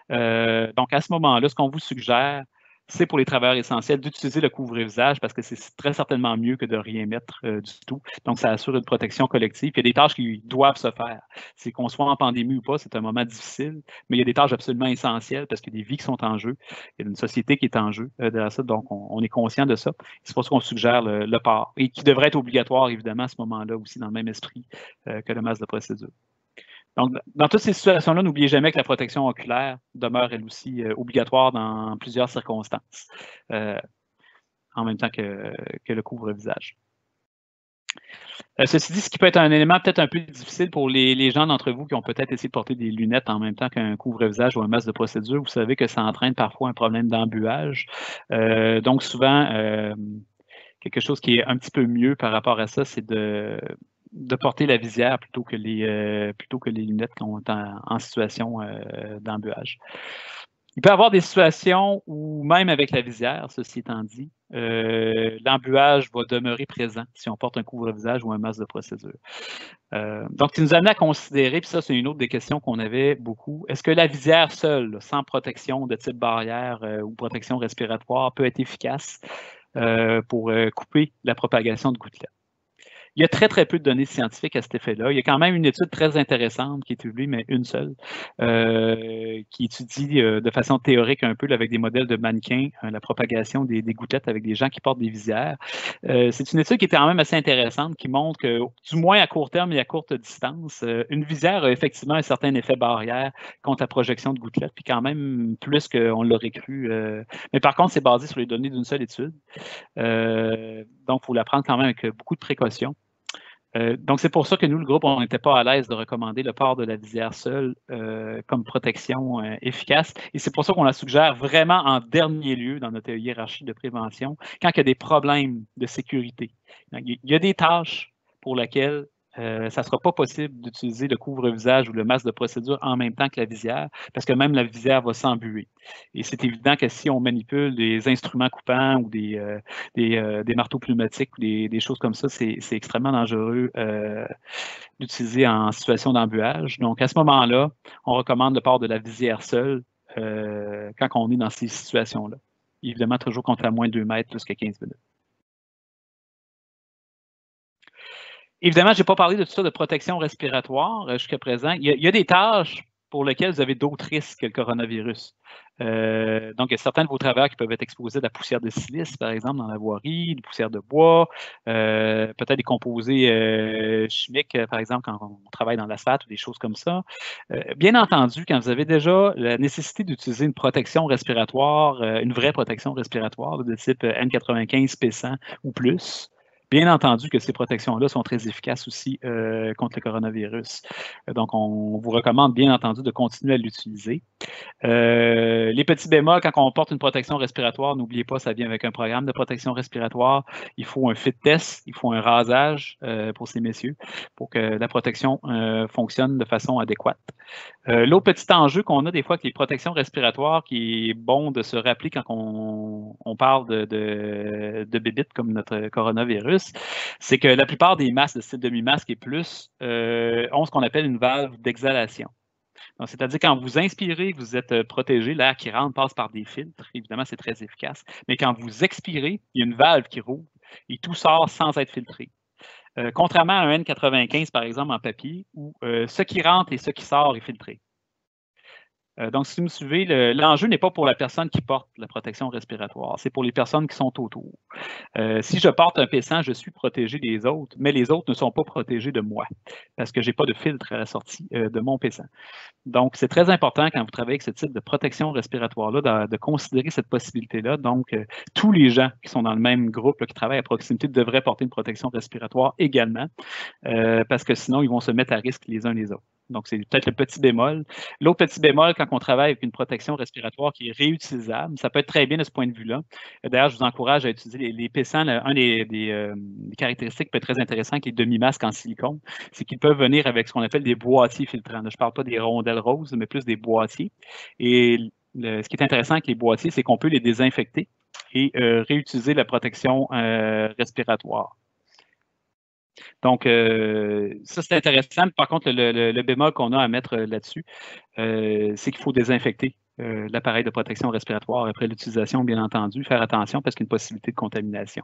Donc à ce moment-là, ce qu'on vous suggère, c'est pour les travailleurs essentiels d'utiliser le couvre-visage parce que c'est très certainement mieux que de rien mettre du tout. Donc, ça assure une protection collective. Il y a des tâches qui doivent se faire. C'est qu'on soit en pandémie ou pas, c'est un moment difficile, mais il y a des tâches absolument essentielles parce qu'il y a des vies qui sont en jeu. Il y a une société qui est en jeu derrière ça. Donc, on est conscient de ça. C'est pour ça qu'on suggère le port et qui devrait être obligatoire, évidemment, à ce moment-là aussi, dans le même esprit que le masque de procédure. Donc, dans toutes ces situations-là, n'oubliez jamais que la protection oculaire demeure, elle aussi, obligatoire dans plusieurs circonstances, en même temps que le couvre-visage. Ceci dit, ce qui peut être un élément peut-être un peu difficile pour les gens d'entre vous qui ont peut-être essayé de porter des lunettes en même temps qu'un couvre-visage ou un masque de procédure, vous savez que ça entraîne parfois un problème d'embuage. Donc, souvent, quelque chose qui est un petit peu mieux par rapport à ça, c'est de porter la visière plutôt que les lunettes qui sont en situation d'embuage. Il peut y avoir des situations où, même avec la visière, ceci étant dit, l'embuage va demeurer présent si on porte un couvre-visage ou un masque de procédure. Donc, tu nous amené à considérer, puis ça, c'est une autre des questions qu'on avait beaucoup, est-ce que la visière seule, sans protection de type barrière ou protection respiratoire, peut être efficace pour couper la propagation de gouttelettes? Il y a très, très peu de données scientifiques à cet effet-là. Il y a quand même une étude très intéressante qui est publiée, mais une seule, qui étudie de façon théorique un peu là, avec des modèles de mannequins, la propagation des gouttelettes avec des gens qui portent des visières. C'est une étude qui est quand même assez intéressante, qui montre que, du moins à court terme et à courte distance, une visière a effectivement un certain effet barrière contre la projection de gouttelettes, puis quand même plus qu'on l'aurait cru. Mais par contre, c'est basé sur les données d'une seule étude. Donc, il faut la prendre quand même avec beaucoup de précautions. Donc, c'est pour ça que nous, le groupe, on n'était pas à l'aise de recommander le port de la visière seule comme protection efficace. Et c'est pour ça qu'on la suggère vraiment en dernier lieu dans notre hiérarchie de prévention, quand il y a des problèmes de sécurité. Donc, il y a des tâches pour lesquelles ça ne sera pas possible d'utiliser le couvre-visage ou le masque de procédure en même temps que la visière, parce que même la visière va s'embuer. Et c'est évident que si on manipule des instruments coupants ou des marteaux pneumatiques ou des choses comme ça, c'est extrêmement dangereux d'utiliser en situation d'embuage. Donc, à ce moment-là, on recommande le port de la visière seule quand on est dans ces situations-là. Évidemment, toujours contre à moins de 2 mètres jusqu'à 15 minutes. Évidemment, je n'ai pas parlé de tout ça de protection respiratoire jusqu'à présent. Il y a des tâches pour lesquelles vous avez d'autres risques que le coronavirus. Donc, il y a certains de vos travailleurs qui peuvent être exposés à de la poussière de silice, par exemple, dans la voirie, de poussière de bois, peut-être des composés chimiques, par exemple, quand on travaille dans l'asphalte ou des choses comme ça. Bien entendu, quand vous avez déjà la nécessité d'utiliser une protection respiratoire, une vraie protection respiratoire de type N95 P100 ou plus, bien entendu que ces protections-là sont très efficaces aussi contre le coronavirus. Donc, on vous recommande bien entendu de continuer à l'utiliser. Les petits bémols, quand on porte une protection respiratoire, n'oubliez pas, ça vient avec un programme de protection respiratoire. Il faut un fit test, il faut un rasage pour ces messieurs pour que la protection fonctionne de façon adéquate. L'autre petit enjeu qu'on a des fois avec les protections respiratoires, qui est bon de se rappeler quand on parle de bébites comme notre coronavirus, c'est que la plupart des masques, de style demi-masque et plus, ont ce qu'on appelle une valve d'exhalation. C'est-à-dire quand vous inspirez, vous êtes protégé, l'air qui rentre passe par des filtres, évidemment c'est très efficace, mais quand vous expirez, il y a une valve qui rouvre et tout sort sans être filtré. Contrairement à un N95, par exemple, en papier, où ce qui rentre et ce qui sort est filtré. Donc, si vous me suivez, l'enjeu n'est pas pour la personne qui porte la protection respiratoire, c'est pour les personnes qui sont autour. Si je porte un P100, je suis protégé des autres, mais les autres ne sont pas protégés de moi, parce que je n'ai pas de filtre à la sortie de mon P100. Donc, c'est très important quand vous travaillez avec ce type de protection respiratoire-là, de considérer cette possibilité-là. Donc, tous les gens qui sont dans le même groupe, là, qui travaillent à proximité, devraient porter une protection respiratoire également, parce que sinon, ils vont se mettre à risque les uns les autres. Donc, c'est peut-être le petit bémol. L'autre petit bémol, quand on travaille avec une protection respiratoire qui est réutilisable, ça peut être très bien de ce point de vue-là. D'ailleurs, je vous encourage à utiliser les P100. Un des caractéristiques peut être très intéressant avec les demi-masques en silicone, c'est qu'ils peuvent venir avec ce qu'on appelle des boîtiers filtrants. Là, je ne parle pas des rondelles roses, mais plus des boîtiers. Et ce qui est intéressant avec les boîtiers, c'est qu'on peut les désinfecter et réutiliser la protection respiratoire. Donc, ça, c'est intéressant. Par contre, le bémol qu'on a à mettre là-dessus, c'est qu'il faut désinfecter l'appareil de protection respiratoire après l'utilisation, bien entendu. Faire attention parce qu'il y a une possibilité de contamination.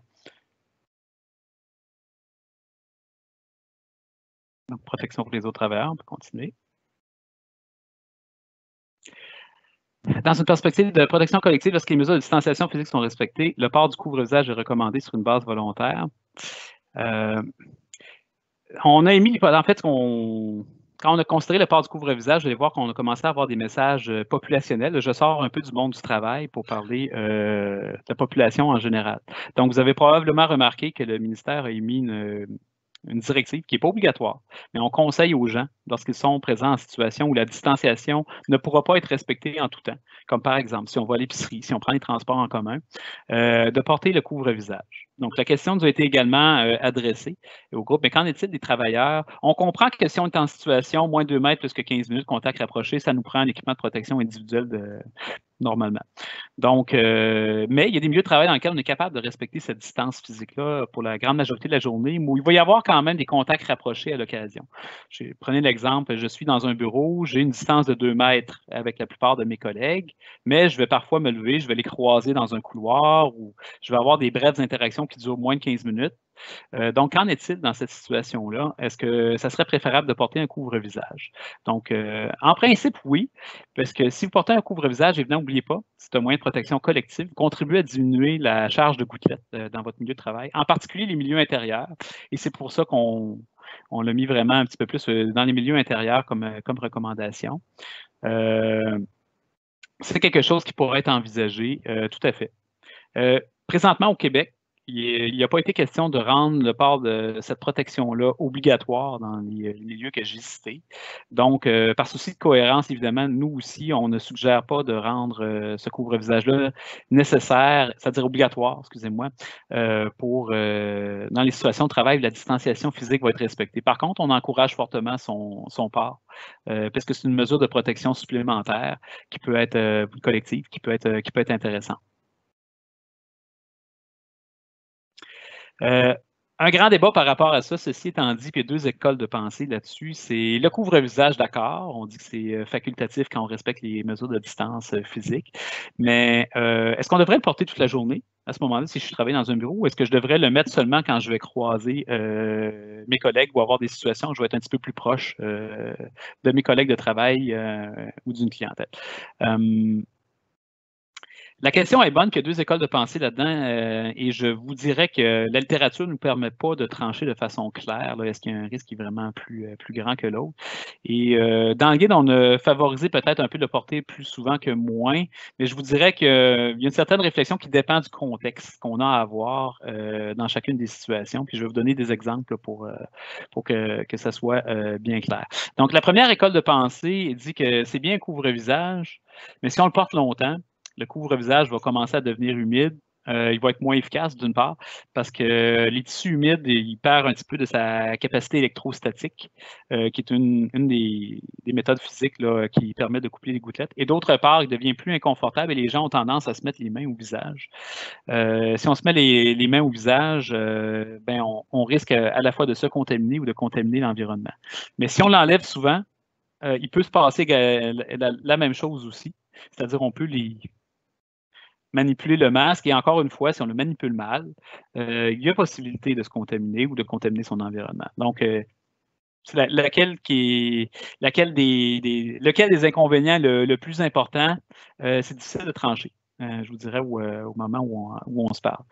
Donc, protection pour les autres travailleurs, on peut continuer. Dans une perspective de protection collective, lorsque les mesures de distanciation physique sont respectées, le port du couvre-visage est recommandé sur une base volontaire. On a émis, en fait, quand on a considéré le port du couvre-visage, vous allez voir qu'on a commencé à avoir des messages populationnels. Je sors un peu du monde du travail pour parler de la population en général. Donc, vous avez probablement remarqué que le ministère a émis une directive qui n'est pas obligatoire, mais on conseille aux gens, lorsqu'ils sont présents en situation où la distanciation ne pourra pas être respectée en tout temps, comme par exemple si on va à l'épicerie, si on prend les transports en commun, de porter le couvre-visage. Donc, la question nous a été également adressée au groupe. Mais qu'en est-il des travailleurs? On comprend que si on est en situation moins de 2 mètres plus que 15 minutes, contact rapproché, ça nous prend un équipement de protection individuelle normalement. Donc, mais il y a des milieux de travail dans lesquels on est capable de respecter cette distance physique-là pour la grande majorité de la journée, où il va y avoir quand même des contacts rapprochés à l'occasion. Prenez l'exemple, je suis dans un bureau, j'ai une distance de 2 mètres avec la plupart de mes collègues, mais je vais parfois me lever, je vais les croiser dans un couloir ou je vais avoir des brèves interactions qui durent moins de 15 minutes. Donc, qu'en est-il dans cette situation-là? Est-ce que ça serait préférable de porter un couvre-visage? Donc, en principe, oui, parce que si vous portez un couvre-visage, évidemment, n'oubliez pas, c'est un moyen de protection collective, contribue à diminuer la charge de gouttelettes dans votre milieu de travail, en particulier les milieux intérieurs. Et c'est pour ça qu'on l'a mis vraiment un petit peu plus dans les milieux intérieurs comme recommandation. C'est quelque chose qui pourrait être envisagé, tout à fait. Présentement, au Québec, il n'a pas été question de rendre le port de cette protection-là obligatoire dans les lieux que j'ai cités. Donc, par souci de cohérence, évidemment, nous aussi, on ne suggère pas de rendre ce couvre-visage-là nécessaire, c'est-à-dire obligatoire, excusez-moi, dans les situations de travail où la distanciation physique va être respectée. Par contre, on encourage fortement son port, parce que c'est une mesure de protection supplémentaire qui peut être collective, qui peut être intéressante. Un grand débat par rapport à ça, ceci étant dit, puis il y a 2 écoles de pensée là-dessus, c'est le couvre-visage, d'accord, on dit que c'est facultatif quand on respecte les mesures de distance physique, mais est-ce qu'on devrait le porter toute la journée à ce moment-là si je travaille dans un bureau, ou est-ce que je devrais le mettre seulement quand je vais croiser mes collègues ou avoir des situations où je vais être un petit peu plus proche de mes collègues de travail ou d'une clientèle? La question est bonne, qu'il y a 2 écoles de pensée là-dedans, et je vous dirais que la littérature ne nous permet pas de trancher de façon claire. Est-ce qu'il y a un risque qui est vraiment plus grand que l'autre? Et dans le guide, on a favorisé peut-être un peu de le porter plus souvent que moins, mais je vous dirais qu'il y a une certaine réflexion qui dépend du contexte qu'on a à avoir dans chacune des situations. Puis je vais vous donner des exemples pour que ça soit bien clair. Donc, la première école de pensée dit que c'est bien un couvre-visage, mais si on le porte longtemps, le couvre-visage va commencer à devenir humide. Il va être moins efficace, d'une part, parce que les tissus humides, il perd un petit peu de sa capacité électrostatique, qui est une des méthodes physiques là, qui permet de couper les gouttelettes. Et d'autre part, il devient plus inconfortable et les gens ont tendance à se mettre les mains au visage. Si on se met les mains au visage, ben on risque à la fois de se contaminer ou de contaminer l'environnement. Mais si on l'enlève souvent, il peut se passer la même chose aussi. C'est-à-dire on peut manipuler le masque et encore une fois, si on le manipule mal, il y a possibilité de se contaminer ou de contaminer son environnement. Donc, lequel des inconvénients le plus important, c'est difficile de trancher. Je vous dirais au moment où on se parle.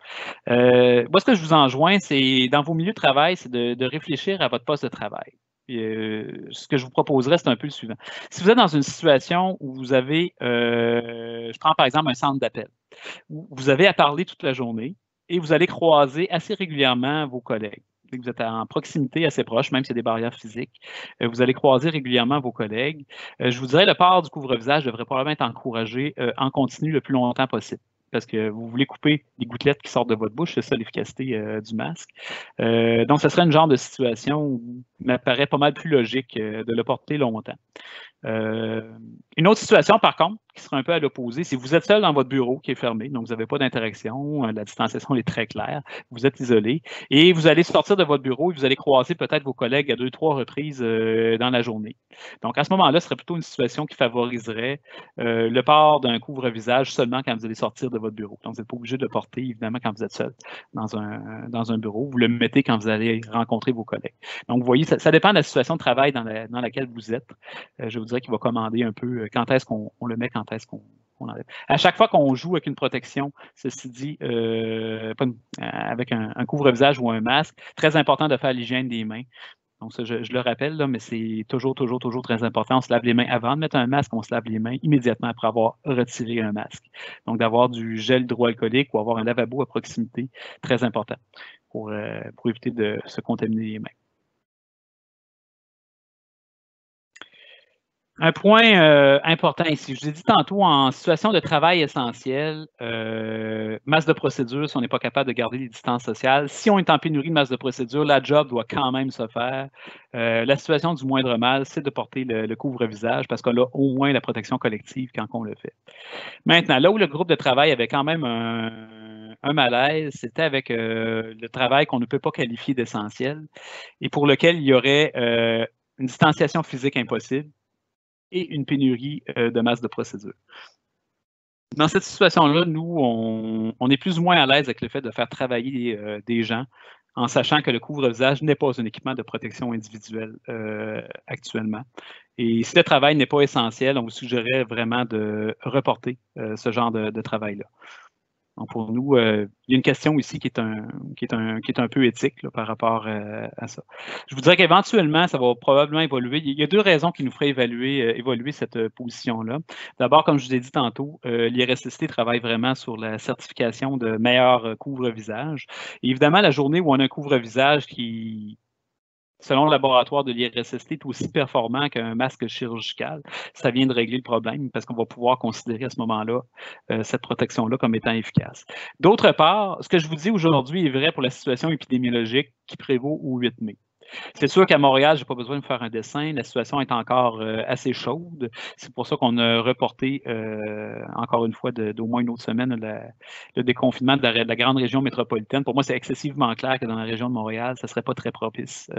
Moi, ce que je vous enjoins, c'est dans vos milieux de travail, c'est de réfléchir à votre poste de travail. Ce que je vous proposerais, c'est un peu le suivant. Si vous êtes dans une situation où vous avez, je prends par exemple un centre d'appel, où vous avez à parler toute la journée et vous allez croiser assez régulièrement vos collègues. Vous êtes en proximité assez proche, même s'il y a des barrières physiques. Vous allez croiser régulièrement vos collègues. Je vous dirais, le port du couvre-visage devrait probablement être encouragé en continu le plus longtemps possible, parce que vous voulez couper les gouttelettes qui sortent de votre bouche, c'est ça l'efficacité du masque. Donc, ce serait une genre de situation où il m'apparaît pas mal plus logique de le porter longtemps. Une autre situation, par contre, qui serait un peu à l'opposé, c'est que vous êtes seul dans votre bureau qui est fermé, donc vous n'avez pas d'interaction, la distanciation est très claire, vous êtes isolé, et vous allez sortir de votre bureau et vous allez croiser peut-être vos collègues à 2-3 reprises dans la journée. Donc, à ce moment-là, ce serait plutôt une situation qui favoriserait le port d'un couvre-visage seulement quand vous allez sortir de votre bureau. Donc, vous n'êtes pas obligé de le porter, évidemment, quand vous êtes seul dans un bureau. Vous le mettez quand vous allez rencontrer vos collègues. Donc, vous voyez, ça dépend de la situation de travail dans laquelle vous êtes. Je vous dirais qu'il va commander un peu quand est-ce qu'on le met, quand est-ce qu'on enlève. À chaque fois qu'on joue avec une protection, ceci dit, avec un couvre-visage ou un masque, très important de faire l'hygiène des mains. Donc, ça, je le rappelle, là, mais c'est toujours très important. On se lave les mains avant de mettre un masque, on se lave les mains immédiatement après avoir retiré un masque. Donc, d'avoir du gel hydroalcoolique ou avoir un lavabo à proximité, très important pour éviter de se contaminer les mains. Un point important ici, je vous ai dit tantôt, en situation de travail essentiel, masse de procédure, si on n'est pas capable de garder les distances sociales, si on est en pénurie de masse de procédure, la job doit quand même se faire. La situation du moindre mal, c'est de porter le couvre-visage parce qu'on a au moins la protection collective quand on le fait. Maintenant, là où le groupe de travail avait quand même un malaise, c'était avec le travail qu'on ne peut pas qualifier d'essentiel et pour lequel il y aurait une distanciation physique impossible et une pénurie de masse de procédure. Dans cette situation-là, nous, on est plus ou moins à l'aise avec le fait de faire travailler des gens en sachant que le couvre-visage n'est pas un équipement de protection individuelle actuellement. Et si le travail n'est pas essentiel, on vous suggérerait vraiment de reporter ce genre de travail-là. Donc pour nous, il y a une question ici qui est un peu éthique là, par rapport à ça. Je vous dirais qu'éventuellement, ça va probablement évoluer. Il y a deux raisons qui nous feraient évoluer cette position-là. D'abord, comme je vous ai dit tantôt, l'IRSST travaille vraiment sur la certification de meilleur couvre-visage. Évidemment, la journée où on a un couvre-visage qui, selon le laboratoire de l'IRSST, est aussi performant qu'un masque chirurgical, ça vient de régler le problème parce qu'on va pouvoir considérer à ce moment-là cette protection-là comme étant efficace. D'autre part, ce que je vous dis aujourd'hui est vrai pour la situation épidémiologique qui prévaut au 8 mai. C'est sûr qu'à Montréal, je n'ai pas besoin de faire un dessin. La situation est encore assez chaude. C'est pour ça qu'on a reporté, encore une fois, d'au moins une autre semaine, le déconfinement de la grande région métropolitaine. Pour moi, c'est excessivement clair que dans la région de Montréal, ça ne serait pas très propice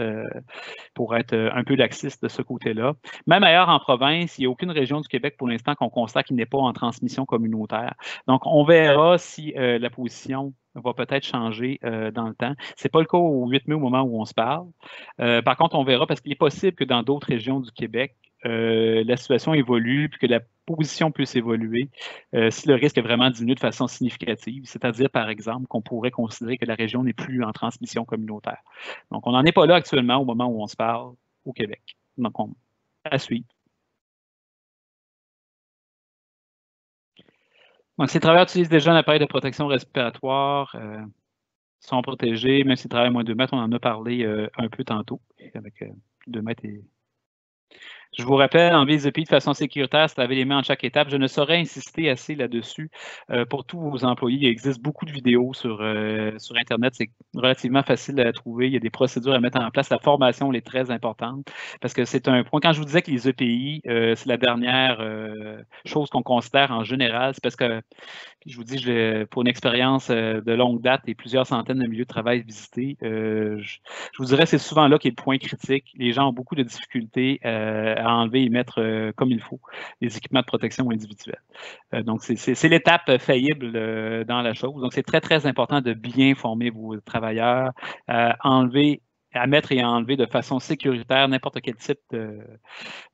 pour être un peu laxiste de ce côté-là. Même ailleurs en province, il n'y a aucune région du Québec pour l'instant qu'on constate qu'il n'est pas en transmission communautaire. Donc, on verra si la position va peut-être changer dans le temps. Ce n'est pas le cas au 8 mai au moment où on se parle. Par contre, on verra parce qu'il est possible que dans d'autres régions du Québec, la situation évolue puis que la position puisse évoluer si le risque est vraiment diminué de façon significative, c'est-à-dire, par exemple, qu'on pourrait considérer que la région n'est plus en transmission communautaire. Donc, on n'en est pas là actuellement au moment où on se parle au Québec. Donc, à suivre. Donc, si les travailleurs utilisent déjà un appareil de protection respiratoire, sont protégés, même s'ils travaillent moins de 2 mètres, on en a parlé un peu tantôt, avec 2 mètres et... Je vous rappelle, enlever les EPI de façon sécuritaire, c'est laver les mains en chaque étape. Je ne saurais insister assez là-dessus. Pour tous vos employés, il existe beaucoup de vidéos sur Internet. C'est relativement facile à trouver. Il y a des procédures à mettre en place. La formation elle est très importante parce que c'est un point. Quand je vous disais que les EPI, c'est la dernière chose qu'on considère en général, c'est parce que, je vous dis, pour une expérience de longue date et plusieurs centaines de milieux de travail visités, je vous dirais que c'est souvent là qu'est le point critique. Les gens ont beaucoup de difficultés à enlever et mettre comme il faut les équipements de protection individuelle. Donc, c'est l'étape faillible dans la chose. Donc, c'est très, très important de bien former vos travailleurs, à mettre et à enlever de façon sécuritaire n'importe quel type de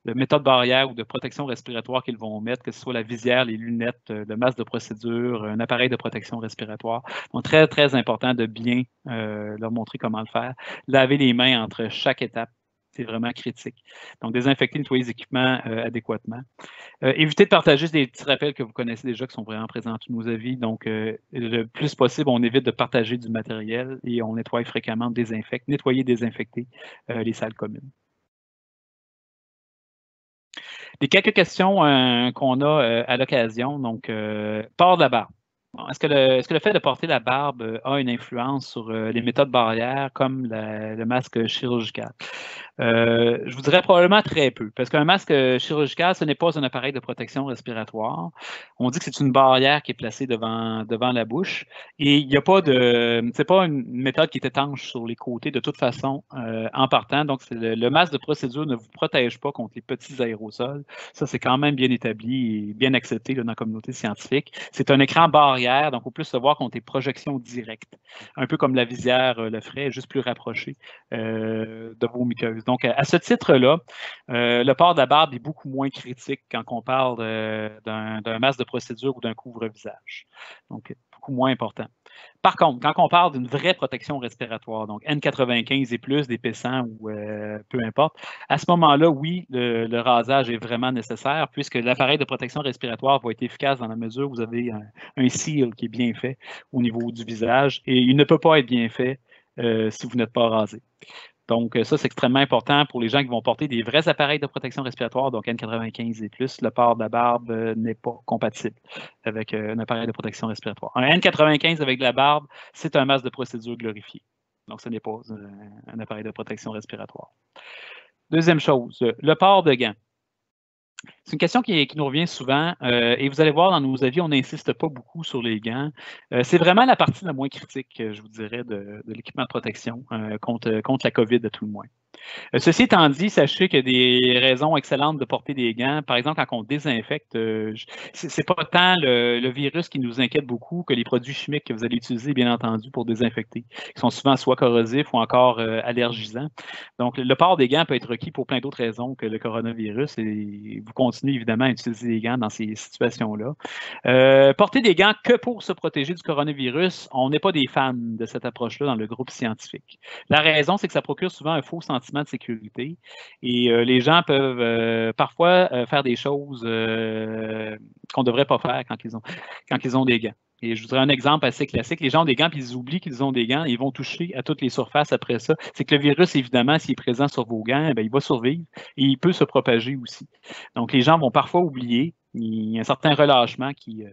méthode barrière ou de protection respiratoire qu'ils vont mettre, que ce soit la visière, les lunettes, le masque de procédure, un appareil de protection respiratoire. Donc, très, très important de bien leur montrer comment le faire. Laver les mains entre chaque étape, c'est vraiment critique. Donc, désinfecter, nettoyer les équipements adéquatement. Évitez de partager des petits rappels que vous connaissez déjà qui sont vraiment présents dans tous nos avis. Donc, le plus possible, on évite de partager du matériel et on nettoie fréquemment, désinfecte, nettoyer, désinfecter les salles communes. Les quelques questions qu'on a à l'occasion, donc, port de la barbe. Est-ce que le fait de porter la barbe a une influence sur les méthodes barrières comme le masque chirurgical? Je vous dirais probablement très peu, parce qu'un masque chirurgical, ce n'est pas un appareil de protection respiratoire. On dit que c'est une barrière qui est placée devant la bouche et il n'y a pas c'est pas une méthode qui est étanche sur les côtés de toute façon en partant. Donc, le masque de procédure ne vous protège pas contre les petits aérosols. Ça, c'est quand même bien établi et bien accepté là, dans la communauté scientifique. C'est un écran barrière, donc on peut se voir contre les projections directes, un peu comme la visière le ferait, juste plus rapproché de vos muqueuses. Donc, à ce titre-là, le port de la barbe est beaucoup moins critique quand on parle d'un masque de procédure ou d'un couvre-visage. Donc, beaucoup moins important. Par contre, quand on parle d'une vraie protection respiratoire, donc N95 et plus, des P100 ou peu importe, à ce moment-là, oui, le rasage est vraiment nécessaire puisque l'appareil de protection respiratoire va être efficace dans la mesure où vous avez un seal qui est bien fait au niveau du visage et il ne peut pas être bien fait si vous n'êtes pas rasé. Donc, ça, c'est extrêmement important pour les gens qui vont porter des vrais appareils de protection respiratoire, donc N95 et plus. Le port de la barbe n'est pas compatible avec un appareil de protection respiratoire. Un N95 avec de la barbe, c'est un masque de procédure glorifié. Donc, ce n'est pas un appareil de protection respiratoire. Deuxième chose, le port de gants. C'est une question qui nous revient souvent et vous allez voir dans nos avis, on n'insiste pas beaucoup sur les gants. C'est vraiment la partie la moins critique, je vous dirais, de l'équipement de protection contre la COVID à tout le moins. Ceci étant dit, sachez qu'il y a des raisons excellentes de porter des gants. Par exemple, quand on désinfecte, c'est pas tant le virus qui nous inquiète beaucoup que les produits chimiques que vous allez utiliser, bien entendu, pour désinfecter, qui sont souvent soit corrosifs ou encore allergisants. Donc, le port des gants peut être requis pour plein d'autres raisons que le coronavirus et vous continuez évidemment à utiliser des gants dans ces situations-là. Porter des gants que pour se protéger du coronavirus, on n'est pas des fans de cette approche-là dans le groupe scientifique. La raison, c'est que ça procure souvent un faux sentiment de sécurité et les gens peuvent parfois faire des choses qu'on ne devrait pas faire quand ils ont des gants. Et je vous donnerai un exemple assez classique. Les gens ont des gants puis ils oublient qu'ils ont des gants et ils vont toucher à toutes les surfaces après ça. C'est que le virus, évidemment, s'il est présent sur vos gants, il va survivre et il peut se propager aussi. Donc, les gens vont parfois oublier. Il y a un certain relâchement qui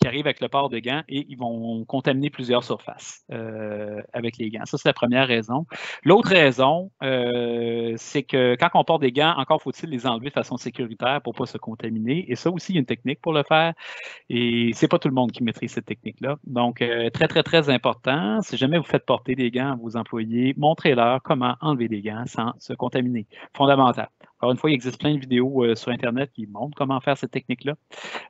arrive avec le port de gants et ils vont contaminer plusieurs surfaces avec les gants. Ça, c'est la première raison. L'autre raison, c'est que quand on porte des gants, encore faut-il les enlever de façon sécuritaire pour ne pas se contaminer. Et ça aussi, il y a une technique pour le faire. Et ce n'est pas tout le monde qui maîtrise cette technique-là. Donc, très, très, très important. Si jamais vous faites porter des gants à vos employés, montrez-leur comment enlever des gants sans se contaminer. Fondamental. Encore une fois, il existe plein de vidéos sur Internet qui montrent comment faire cette technique-là.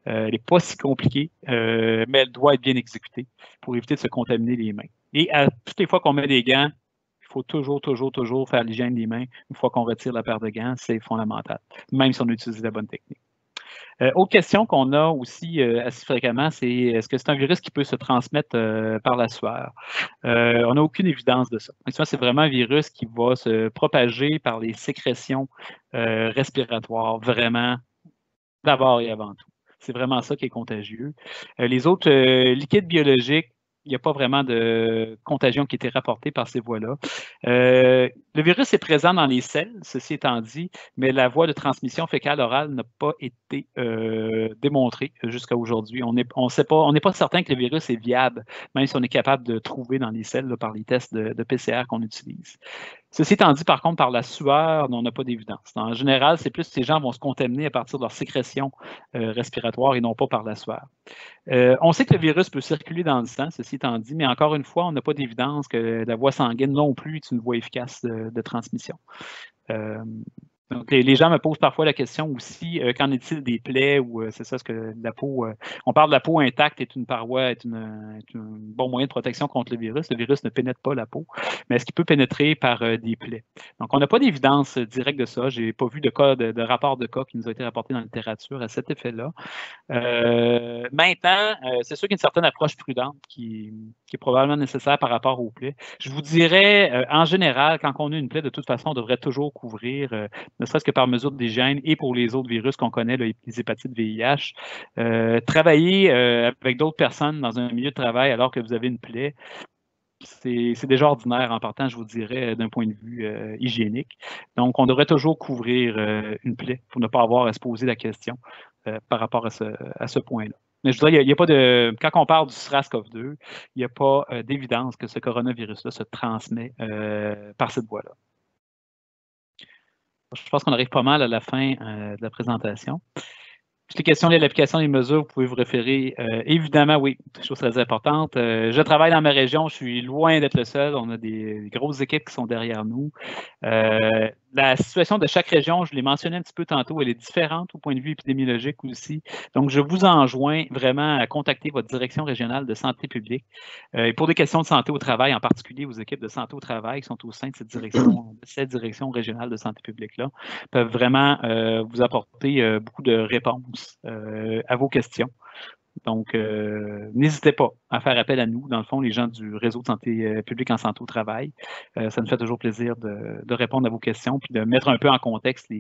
Elle n'est pas si compliquée, mais elle doit être bien exécutée pour éviter de se contaminer les mains. Et à toutes les fois qu'on met des gants, il faut toujours, toujours, toujours faire l'hygiène des mains une fois qu'on retire la paire de gants. C'est fondamental, même si on utilise la bonne technique. Autre question qu'on a aussi assez fréquemment, c'est est-ce que c'est un virus qui peut se transmettre par la sueur? On n'a aucune évidence de ça. Donc, c'est vraiment un virus qui va se propager par les sécrétions respiratoires, vraiment, d'abord et avant tout. C'est vraiment ça qui est contagieux. Les autres liquides biologiques, il n'y a pas vraiment de contagion qui a été rapportée par ces voies-là. Le virus est présent dans les selles, ceci étant dit, mais la voie de transmission fécale-orale n'a pas été démontrée jusqu'à aujourd'hui. On n'est pas certain que le virus est viable, même si on est capable de trouver dans les selles là, par les tests de PCR qu'on utilise. Ceci étant dit, par contre, par la sueur, on n'a pas d'évidence. En général, c'est plus que ces gens vont se contaminer à partir de leur sécrétion respiratoire et non pas par la sueur. On sait que le virus peut circuler dans le sang, ceci étant dit, mais encore une fois, on n'a pas d'évidence que la voie sanguine non plus est une voie efficace de transmission. Donc, les gens me posent parfois la question aussi, qu'en est-il des plaies ou c'est ça, ce que la peau, on parle de la peau intacte est une paroi, est un bon moyen de protection contre le virus. Le virus ne pénètre pas la peau, mais est-ce qu'il peut pénétrer par des plaies? Donc, on n'a pas d'évidence directe de ça. Je n'ai pas vu de cas, de rapport de cas qui nous a été rapporté dans la littérature à cet effet-là. Maintenant, c'est sûr qu'il y a une certaine approche prudente qui est probablement nécessaire par rapport aux plaies. Je vous dirais, en général, quand on a une plaie, de toute façon, on devrait toujours couvrir, ne serait-ce que par mesure d'hygiène et pour les autres virus qu'on connaît, les hépatites VIH. Travailler avec d'autres personnes dans un milieu de travail alors que vous avez une plaie, c'est déjà ordinaire en partant, je vous dirais, d'un point de vue hygiénique. Donc, on devrait toujours couvrir une plaie pour ne pas avoir à se poser la question par rapport à ce point-là. Mais je dirais, il n'y a pas de. Quand on parle du SRAS-CoV-2, il n'y a pas d'évidence que ce coronavirus-là se transmet par cette voie-là. Je pense qu'on arrive pas mal à la fin de la présentation. Toutes les questions liées à l'application des mesures, vous pouvez vous référer. Évidemment, oui, chose très importante. Je travaille dans ma région, je suis loin d'être le seul. On a des grosses équipes qui sont derrière nous. La situation de chaque région, je l'ai mentionné un petit peu tantôt, elle est différente au point de vue épidémiologique aussi. Donc, je vous enjoins vraiment à contacter votre direction régionale de santé publique. Et pour des questions de santé au travail, en particulier vos équipes de santé au travail qui sont au sein de cette direction régionale de santé publique-là, peuvent vraiment vous apporter beaucoup de réponses à vos questions. Donc, n'hésitez pas à faire appel à nous, dans le fond, les gens du réseau de santé publique en santé au travail. Ça nous fait toujours plaisir de répondre à vos questions puis de mettre un peu en contexte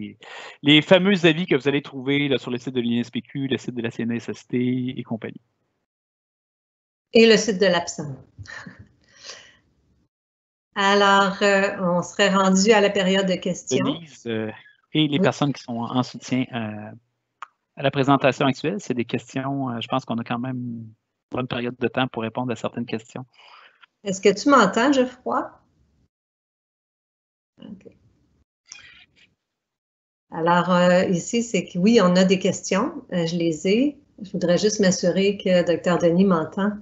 les fameux avis que vous allez trouver là, sur le site de l'INSPQ, le site de la CNESST et compagnie.
Et le site de l'APSAN. Alors, on serait rendu à la période de questions.
Denise et les personnes qui sont en soutien à la présentation actuelle, c'est des questions, je pense qu'on a quand même une bonne période de temps pour répondre à certaines questions.
Est-ce que tu m'entends, Geoffroy? Okay. Alors, ici, c'est que oui, on a des questions. Je les ai. Je voudrais juste m'assurer que Dr. Denis m'entend.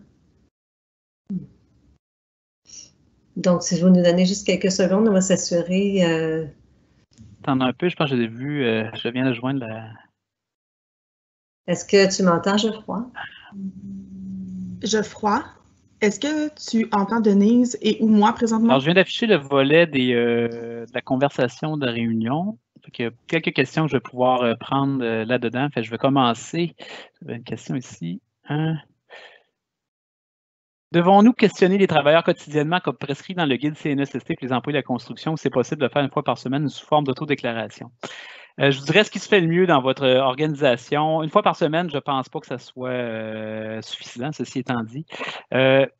Donc, si je vous nous donner juste quelques secondes, on va s'assurer.
T'en as un peu, je pense que j'ai vu, je viens de joindre la...
Est-ce que tu m'entends, Geoffroy?
Geoffroy, est-ce que tu entends Denise et ou moi présentement?
Alors, je viens d'afficher le volet de la conversation de réunion. Il y a quelques questions que je vais pouvoir prendre là-dedans. Je vais commencer. J'avais une question ici. Devons-nous questionner les travailleurs quotidiennement comme prescrit dans le guide CNESST pour les employés de la construction, où c'est possible de faire une fois par semaine sous forme d'autodéclaration? Je vous dirais ce qui se fait le mieux dans votre organisation. Une fois par semaine, je ne pense pas que ça soit suffisant, ceci étant dit.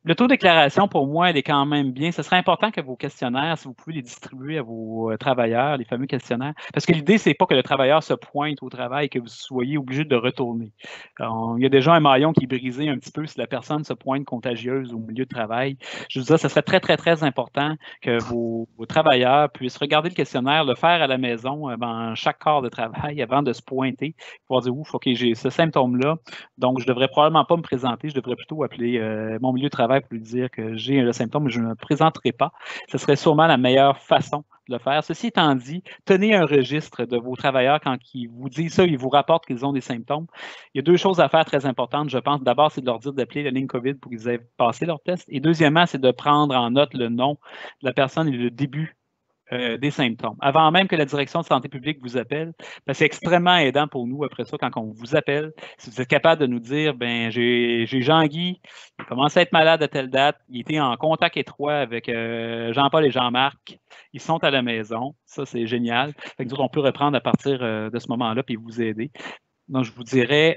L'autodéclaration, pour moi, elle est quand même bien. Ce serait important que vos questionnaires, si vous pouvez les distribuer à vos travailleurs, les fameux questionnaires, parce que l'idée, ce n'est pas que le travailleur se pointe au travail et que vous soyez obligé de retourner. Alors, il y a déjà un maillon qui est brisé un petit peu si la personne se pointe contagieuse au milieu de travail. Je vous dirais, ce serait très, très, très important que vos travailleurs puissent regarder le questionnaire, le faire à la maison, dans chaque corps de travail avant de se pointer, pouvoir dire ouf, OK, j'ai ce symptôme-là, donc je ne devrais probablement pas me présenter, je devrais plutôt appeler mon milieu de travail pour lui dire que j'ai le symptôme, mais je ne me présenterai pas. Ce serait sûrement la meilleure façon de le faire. Ceci étant dit, tenez un registre de vos travailleurs quand ils vous disent ça, ils vous rapportent qu'ils ont des symptômes. Il y a deux choses à faire très importantes, je pense. D'abord, c'est de leur dire d'appeler la ligne COVID pour qu'ils aient passé leur test. Et deuxièmement, c'est de prendre en note le nom de la personne et le début des symptômes, avant même que la direction de santé publique vous appelle, parce que c'est extrêmement aidant pour nous après ça, quand on vous appelle, si vous êtes capable de nous dire, ben j'ai Jean-Guy, il commence à être malade à telle date, il était en contact étroit avec Jean-Paul et Jean-Marc, ils sont à la maison, ça c'est génial. Fait que nous autres, on peut reprendre à partir de ce moment-là puis vous aider. Donc, je vous dirais,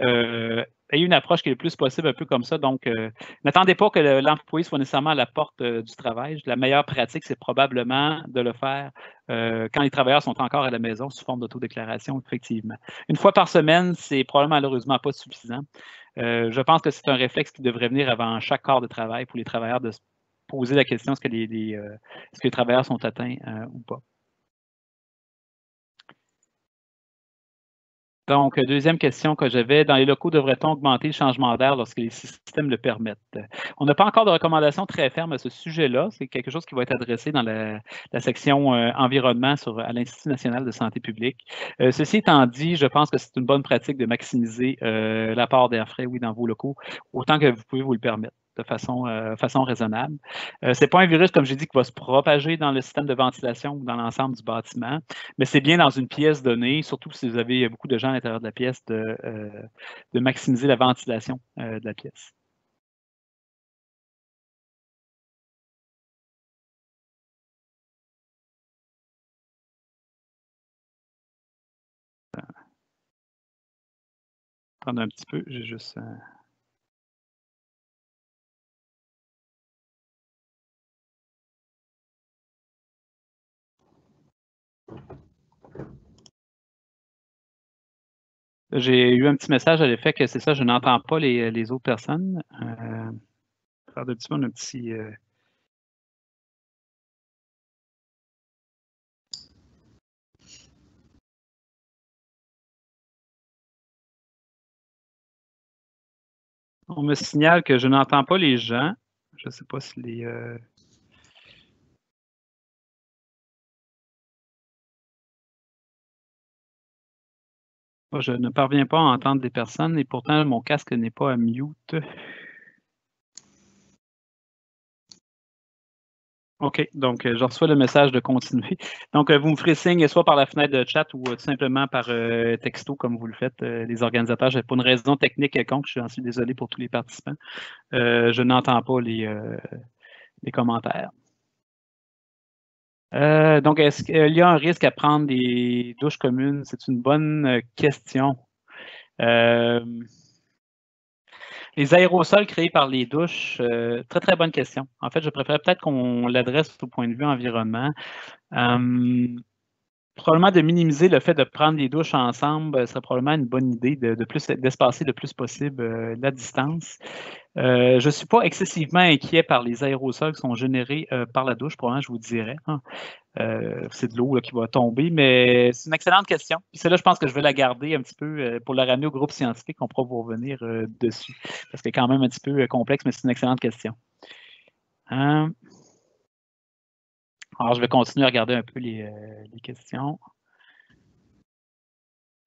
ayez une approche qui est le plus possible un peu comme ça. Donc, n'attendez pas que l'employé soit nécessairement à la porte du travail. La meilleure pratique, c'est probablement de le faire quand les travailleurs sont encore à la maison sous forme d'autodéclaration, effectivement. Une fois par semaine, c'est probablement malheureusement pas suffisant. Je pense que c'est un réflexe qui devrait venir avant chaque corps de travail pour les travailleurs de se poser la question est-ce que les travailleurs sont atteints ou pas. Donc, deuxième question que j'avais, dans les locaux, devrait-on augmenter le changement d'air lorsque les systèmes le permettent? On n'a pas encore de recommandations très fermes à ce sujet-là. C'est quelque chose qui va être adressé dans la section environnement à l'Institut national de santé publique. Ceci étant dit, je pense que c'est une bonne pratique de maximiser l'apport d'air frais, oui, dans vos locaux, autant que vous pouvez vous le permettre de façon raisonnable. Ce n'est pas un virus, comme j'ai dit, qui va se propager dans le système de ventilation ou dans l'ensemble du bâtiment, mais c'est bien dans une pièce donnée, surtout si vous avez beaucoup de gens à l'intérieur de la pièce, de maximiser la ventilation de la pièce. Prendre un petit peu, j'ai juste... J'ai eu un petit message à l'effet que c'est ça, je n'entends pas les autres personnes. Faire de un petit... On me signale que je n'entends pas les gens. Je ne sais pas si les... Je ne parviens pas à entendre des personnes et pourtant mon casque n'est pas à mute. OK, donc je reçois le message de continuer. Donc, vous me ferez signe soit par la fenêtre de chat ou tout simplement par texto, comme vous le faites, les organisateurs. Pour une raison technique quelconque, je suis désolé pour tous les participants. Je n'entends pas les commentaires. Donc, est-ce qu'il y a un risque à prendre des douches communes? C'est une bonne question. Les aérosols créés par les douches, très, très bonne question. En fait, je préfère peut-être qu'on l'adresse au point de vue environnement. Probablement de minimiser le fait de prendre les douches ensemble, serait probablement une bonne idée d'espacer le plus possible la distance. Je ne suis pas excessivement inquiet par les aérosols qui sont générés par la douche, probablement, je vous dirais. Hein. C'est de l'eau qui va tomber, mais c'est une excellente question. Puis celle-là, je pense que je vais la garder un petit peu pour la ramener au groupe scientifique. On pourra vous revenir dessus. Parce que c'est quand même un petit peu complexe, mais c'est une excellente question. Alors, je vais continuer à regarder un peu les questions.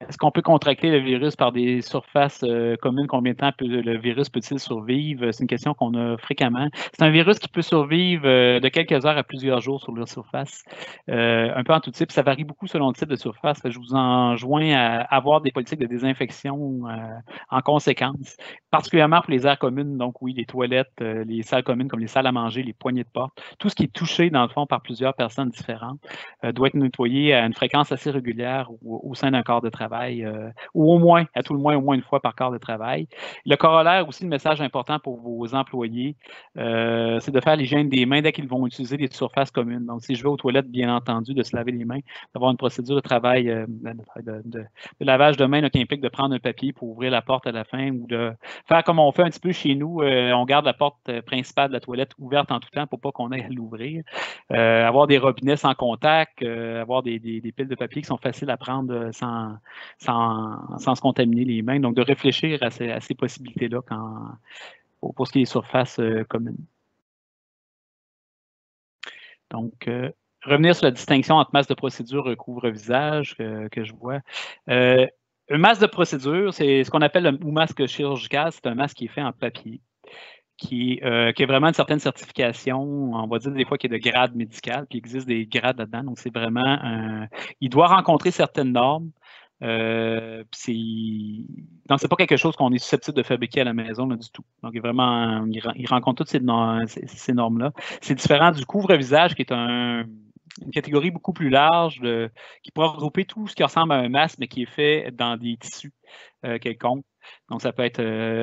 Est-ce qu'on peut contracter le virus par des surfaces communes? Combien de temps le virus peut-il survivre? C'est une question qu'on a fréquemment. C'est un virus qui peut survivre de quelques heures à plusieurs jours sur leur surface, un peu en tout type. Ça varie beaucoup selon le type de surface. Je vous enjoins à avoir des politiques de désinfection en conséquence, particulièrement pour les aires communes. Donc oui, les toilettes, les salles communes comme les salles à manger, les poignées de porte, tout ce qui est touché dans le fond par plusieurs personnes différentes doit être nettoyé à une fréquence assez régulière au sein d'un corps de travail. Ou au moins, à tout le moins, au moins une fois par quart de travail. Le corollaire aussi, le message important pour vos employés, c'est de faire l'hygiène des mains dès qu'ils vont utiliser des surfaces communes. Donc, si je vais aux toilettes, bien entendu, de se laver les mains, d'avoir une procédure de travail, de lavage de mains là, qui implique de prendre un papier pour ouvrir la porte à la fin ou de faire comme on fait un petit peu chez nous, on garde la porte principale de la toilette ouverte en tout temps pour pas qu'on aille à l'ouvrir. Avoir des robinets sans contact, avoir des piles de papier qui sont faciles à prendre sans se contaminer les mains. Donc, de réfléchir à ces possibilités-là pour ce qui est des surfaces communes. Donc, revenir sur la distinction entre masque de procédure et couvre-visage que je vois. Un masque de procédure, c'est ce qu'on appelle ou masque chirurgical, c'est un masque qui est fait en papier. Qui a vraiment une certaine certification, on va dire des fois qu'il y a de grade médical, puis il existe des grades là-dedans. Donc, c'est vraiment il doit rencontrer certaines normes. Donc, c'est pas quelque chose qu'on est susceptible de fabriquer à la maison là, du tout. Donc, il rencontre toutes ces normes-là. C'est différent du couvre-visage, qui est une catégorie beaucoup plus large, qui pourrait regrouper tout ce qui ressemble à un masque, mais qui est fait dans des tissus quelconques. Donc, ça peut être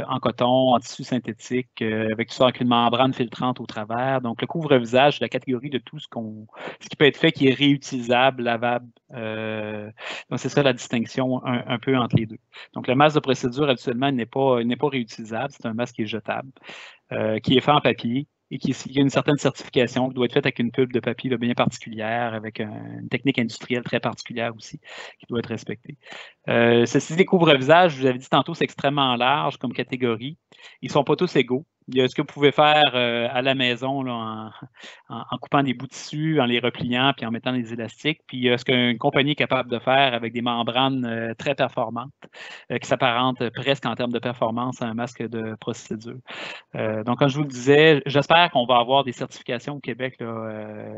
en coton, en tissu synthétique, avec tout ça, avec une membrane filtrante au travers. Donc, le couvre-visage, c'est la catégorie de tout ce qui peut être fait, qui est réutilisable, lavable. Donc, c'est ça la distinction un peu entre les deux. Donc, le masque de procédure, habituellement, n'est pas réutilisable. C'est un masque qui est jetable, qui est fait en papier et qui a une certaine certification qui doit être faite avec une pub de papier là, bien particulière, avec une technique industrielle très particulière aussi, qui doit être respectée. Ceci, les couvre-visages, je vous avais dit tantôt, c'est extrêmement large comme catégorie. Ils ne sont pas tous égaux. Il y a ce que vous pouvez faire à la maison là, en coupant des bouts de tissu, en les repliant, puis en mettant des élastiques. Puis il y a ce qu'une compagnie est capable de faire avec des membranes très performantes, qui s'apparentent presque en termes de performance à un masque de procédure. Donc, comme je vous le disais, j'espère qu'on va avoir des certifications au Québec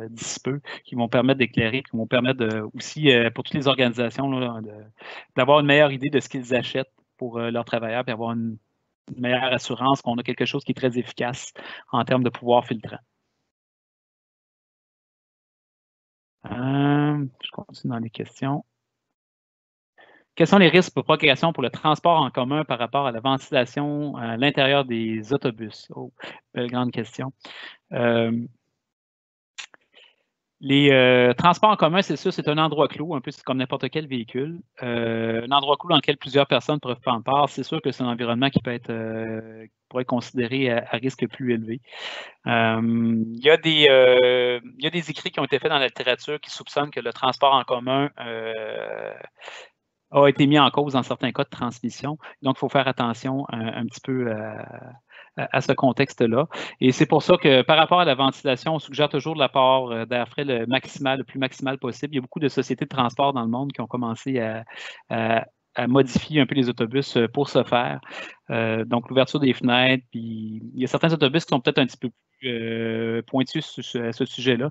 d'ici peu qui vont permettre d'éclairer, qui vont permettre aussi pour toutes les organisations d'avoir une meilleure idée de ce qu'ils achètent pour leurs travailleurs, puis avoir une meilleure assurance qu'on a quelque chose qui est très efficace en termes de pouvoir filtrant. Je continue dans les questions. Quels sont les risques de propagation pour le transport en commun par rapport à la ventilation à l'intérieur des autobus? Oh, belle grande question. Les transports en commun, c'est sûr, c'est un endroit clos, un peu comme n'importe quel véhicule. Un endroit clos dans lequel plusieurs personnes peuvent prendre part, c'est sûr que c'est un environnement qui pourrait être considéré à risque plus élevé. Il y a des écrits qui ont été faits dans la littérature qui soupçonnent que le transport en commun a été mis en cause dans certains cas de transmission. Donc, il faut faire attention un petit peu à ce contexte-là. Et c'est pour ça que par rapport à la ventilation, on suggère toujours l'apport d'air frais le plus maximal possible. Il y a beaucoup de sociétés de transport dans le monde qui ont commencé à modifier un peu les autobus pour ce faire. Donc, l'ouverture des fenêtres, puis il y a certains autobus qui sont peut-être un petit peu pointues à ce sujet-là.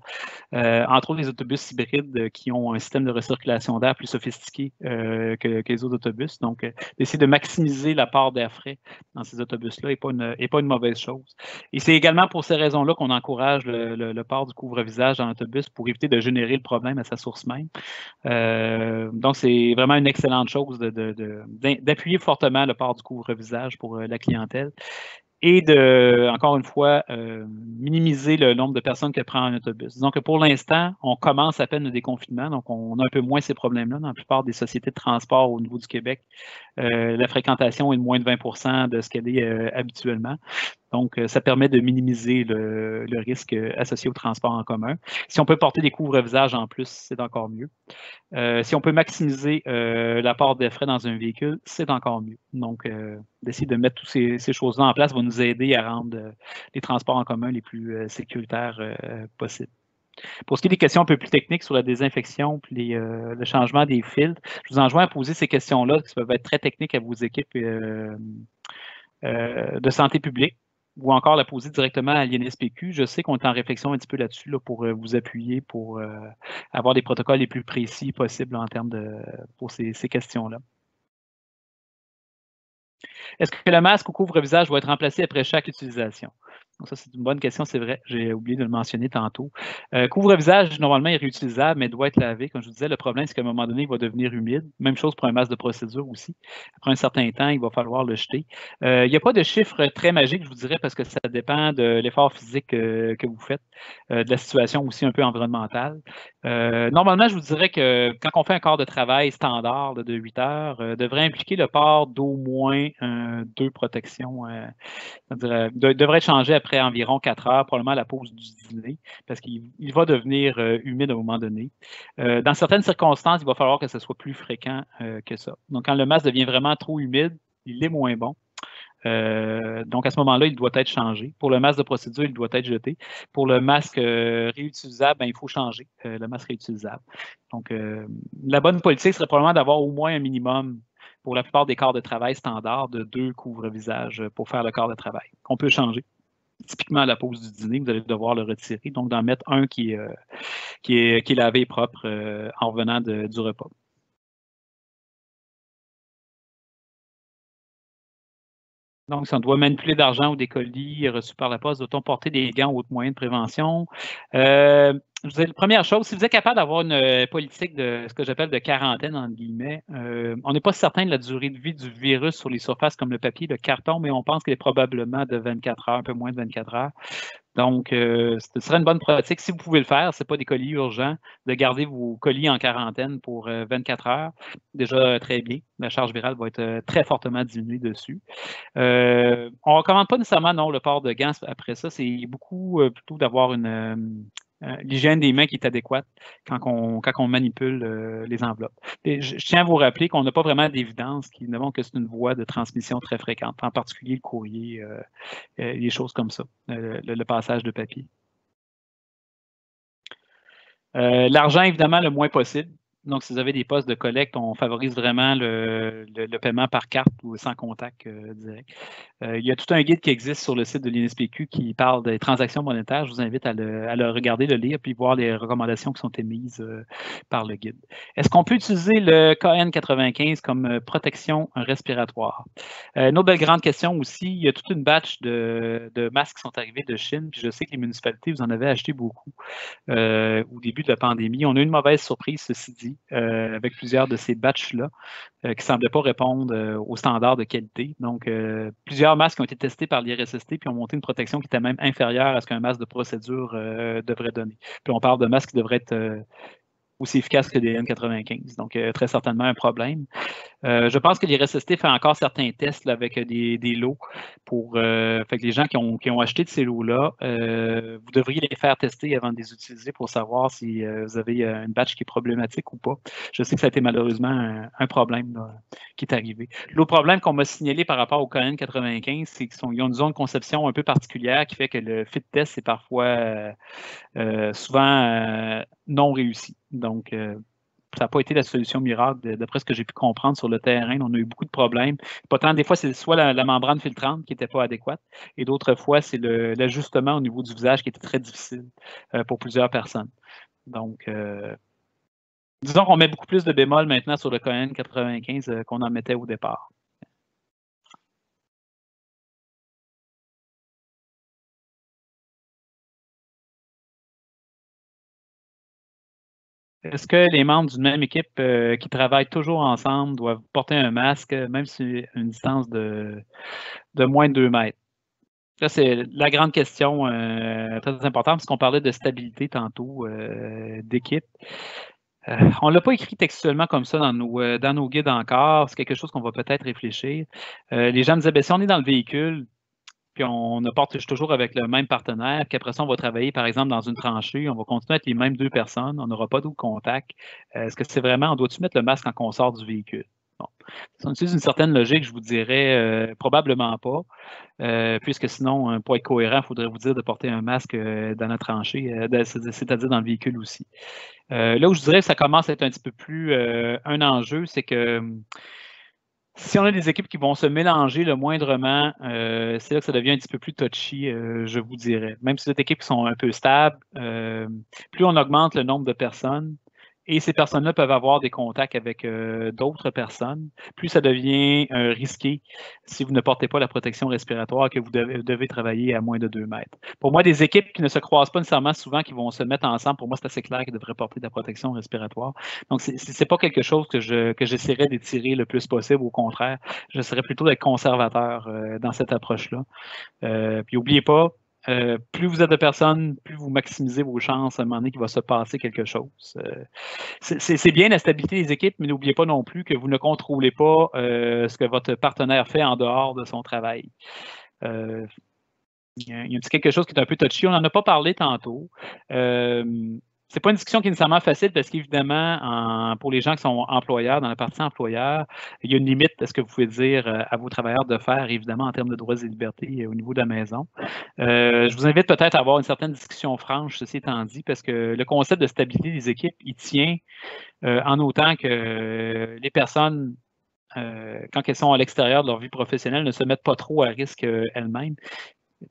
Entre autres, les autobus hybrides qui ont un système de recirculation d'air plus sophistiqué que les autres autobus. Donc, d'essayer de maximiser l'apport d'air frais dans ces autobus-là n'est pas une mauvaise chose. Et c'est également pour ces raisons-là qu'on encourage le port du couvre-visage dans l'autobus pour éviter de générer le problème à sa source même. Donc, c'est vraiment une excellente chose d'appuyer fortement le port du couvre-visage pour la clientèle. Et encore une fois, minimiser le nombre de personnes que prend un autobus. Donc, pour l'instant, on commence à peine le déconfinement, donc on a un peu moins ces problèmes-là. Dans la plupart des sociétés de transport au niveau du Québec, la fréquentation est de moins de 20% de ce qu'elle est habituellement. Donc, ça permet de minimiser le risque associé au transport en commun. Si on peut porter des couvre-visages en plus, c'est encore mieux. Si on peut maximiser l'apport de frais dans un véhicule, c'est encore mieux. Donc, d'essayer de mettre toutes ces choses-là en place va nous aider à rendre les transports en commun les plus sécuritaires possibles. Pour ce qui est des questions un peu plus techniques sur la désinfection et le changement des filtres, je vous enjoins à poser ces questions-là qui peuvent être très techniques à vos équipes de santé publique ou encore la poser directement à l'INSPQ. Je sais qu'on est en réflexion un petit peu là-dessus pour vous appuyer pour avoir des protocoles les plus précis possibles en termes pour ces questions-là. Est-ce que le masque ou couvre-visage va être remplacé après chaque utilisation? Donc ça, c'est une bonne question, c'est vrai. J'ai oublié de le mentionner tantôt. Couvre-visage, normalement, est réutilisable, mais doit être lavé. Comme je vous disais, le problème, c'est qu'à un moment donné, il va devenir humide. Même chose pour un masque de procédure aussi. Après un certain temps, il va falloir le jeter. Il n'y a pas de chiffre très magique, je vous dirais, parce que ça dépend de l'effort physique que vous faites, de la situation aussi un peu environnementale. Normalement, je vous dirais que quand on fait un quart de travail standard de 8 heures, devrait impliquer le port d'au moins 2 protections. Devrait être changé après environ 4 heures, probablement à la pause du dîner, parce qu'il va devenir humide à un moment donné. Dans certaines circonstances, il va falloir que ce soit plus fréquent que ça. Donc, quand le masque devient vraiment trop humide, il est moins bon. Donc, à ce moment-là, il doit être changé. Pour le masque de procédure, il doit être jeté. Pour le masque réutilisable, il faut changer le masque réutilisable. Donc, la bonne politique serait probablement d'avoir au moins un minimum pour la plupart des quarts de travail standards de 2 couvre-visages pour faire le quart de travail. On peut changer. Typiquement, à la pause du dîner, vous allez devoir le retirer. Donc, d'en mettre un qui est lavé et propre en revenant du repas. Donc, si on doit manipuler d'argent ou des colis reçus par la poste, doit-on porter des gants ou autres moyens de prévention? Je vous dis, la première chose, si vous êtes capable d'avoir une politique de ce que j'appelle de quarantaine, entre guillemets, on n'est pas certain de la durée de vie du virus sur les surfaces comme le papier, le carton, mais on pense qu'il est probablement de 24 heures, un peu moins de 24 heures. Donc, ce serait une bonne pratique. Si vous pouvez le faire, ce n'est pas des colis urgents, de garder vos colis en quarantaine pour 24 heures. Déjà, très bien. La charge virale va être très fortement diminuée dessus. On ne recommande pas nécessairement non, le port de gants après ça. C'est beaucoup plutôt d'avoir l'hygiène des mains qui est adéquate quand on manipule les enveloppes. Et je tiens à vous rappeler qu'on n'a pas vraiment d'évidence qui ne montre que c'est une voie de transmission très fréquente, en particulier le courrier, les choses comme ça, le passage de papier. L'argent, évidemment, le moins possible. Donc, si vous avez des postes de collecte, on favorise vraiment le paiement par carte ou sans contact direct. Il y a tout un guide qui existe sur le site de l'INSPQ qui parle des transactions monétaires. Je vous invite à le regarder, le lire, puis voir les recommandations qui sont émises par le guide. Est-ce qu'on peut utiliser le KN95 comme protection respiratoire? Une autre belle grande question aussi, il y a toute une batch de masques qui sont arrivés de Chine, puis je sais que les municipalités, vous en avez acheté beaucoup au début de la pandémie. On a eu une mauvaise surprise, ceci dit, avec plusieurs de ces batchs-là qui ne semblaient pas répondre aux standards de qualité. Donc, plusieurs masques ont été testés par l'IRSST puis ont monté une protection qui était même inférieure à ce qu'un masque de procédure devrait donner. Puis on parle de masques qui devraient être aussi efficaces que des N95. Donc, très certainement un problème. Je pense que l'IRSST fait encore certains tests là, avec des lots pour fait que les gens qui ont acheté de ces lots-là, vous devriez les faire tester avant de les utiliser pour savoir si vous avez une batch qui est problématique ou pas. Je sais que ça a été malheureusement un problème là, qui est arrivé. L'autre problème qu'on m'a signalé par rapport au KN95, c'est qu'ils ont une zone de conception un peu particulière qui fait que le fit test est parfois souvent non réussi. Donc, n'a pas été la solution miracle, d'après ce que j'ai pu comprendre sur le terrain. On a eu beaucoup de problèmes. Pas tant, des fois, c'est soit la membrane filtrante qui n'était pas adéquate, et d'autres fois, c'est l'ajustement au niveau du visage qui était très difficile pour plusieurs personnes. Donc, disons qu'on met beaucoup plus de bémol maintenant sur le KN 95 qu'on en mettait au départ. Est-ce que les membres d'une même équipe qui travaillent toujours ensemble doivent porter un masque, même si à une distance de moins de 2 mètres? Ça, c'est la grande question très importante, parce qu'on parlait de stabilité tantôt, d'équipe. On ne l'a pas écrit textuellement comme ça dans nos guides encore. C'est quelque chose qu'on va peut-être réfléchir. Les gens me disaient, si on est dans le véhicule, puis on ne porte toujours avec le même partenaire, puis après ça, on va travailler, par exemple, dans une tranchée, on va continuer à être les mêmes 2 personnes, on n'aura pas d'autre contact. Est-ce que c'est vraiment, on doit-tu mettre le masque quand on sort du véhicule? Bon. Si on utilise une certaine logique, je vous dirais probablement pas, puisque sinon, pour être cohérent, il faudrait vous dire de porter un masque dans la tranchée, c'est-à-dire dans le véhicule aussi. Là où je dirais que ça commence à être un petit peu plus un enjeu, c'est que si on a des équipes qui vont se mélanger le moindrement, c'est là que ça devient un petit peu plus touchy, je vous dirais. Même si c'est des équipes qui sont un peu stables, plus on augmente le nombre de personnes, et ces personnes-là peuvent avoir des contacts avec d'autres personnes, plus ça devient risqué si vous ne portez pas la protection respiratoire, que vous devez travailler à moins de 2 mètres. Pour moi, des équipes qui ne se croisent pas nécessairement souvent, qui vont se mettre ensemble, pour moi, c'est assez clair qu'ils devraient porter de la protection respiratoire. Donc, c'est pas quelque chose que j'essaierais d'étirer le plus possible. Au contraire, j'essaierais plutôt d'être conservateur dans cette approche-là. Puis, n'oubliez pas, plus vous êtes de personnes, plus vous maximisez vos chances à un moment donné qu'il va se passer quelque chose. C'est bien la stabilité des équipes, mais n'oubliez pas non plus que vous ne contrôlez pas ce que votre partenaire fait en dehors de son travail. Il y a un petit quelque chose qui est un peu touchy. On n'en a pas parlé tantôt. C'est pas une discussion qui est nécessairement facile parce qu'évidemment, pour les gens qui sont employeurs, dans la partie employeur, il y a une limite à ce que vous pouvez dire à vos travailleurs de faire, évidemment, en termes de droits et libertés au niveau de la maison. Je vous invite peut-être à avoir une certaine discussion franche, ceci étant dit, parce que le concept de stabilité des équipes, il tient en autant que les personnes, quand elles sont à l'extérieur de leur vie professionnelle, ne se mettent pas trop à risque elles-mêmes,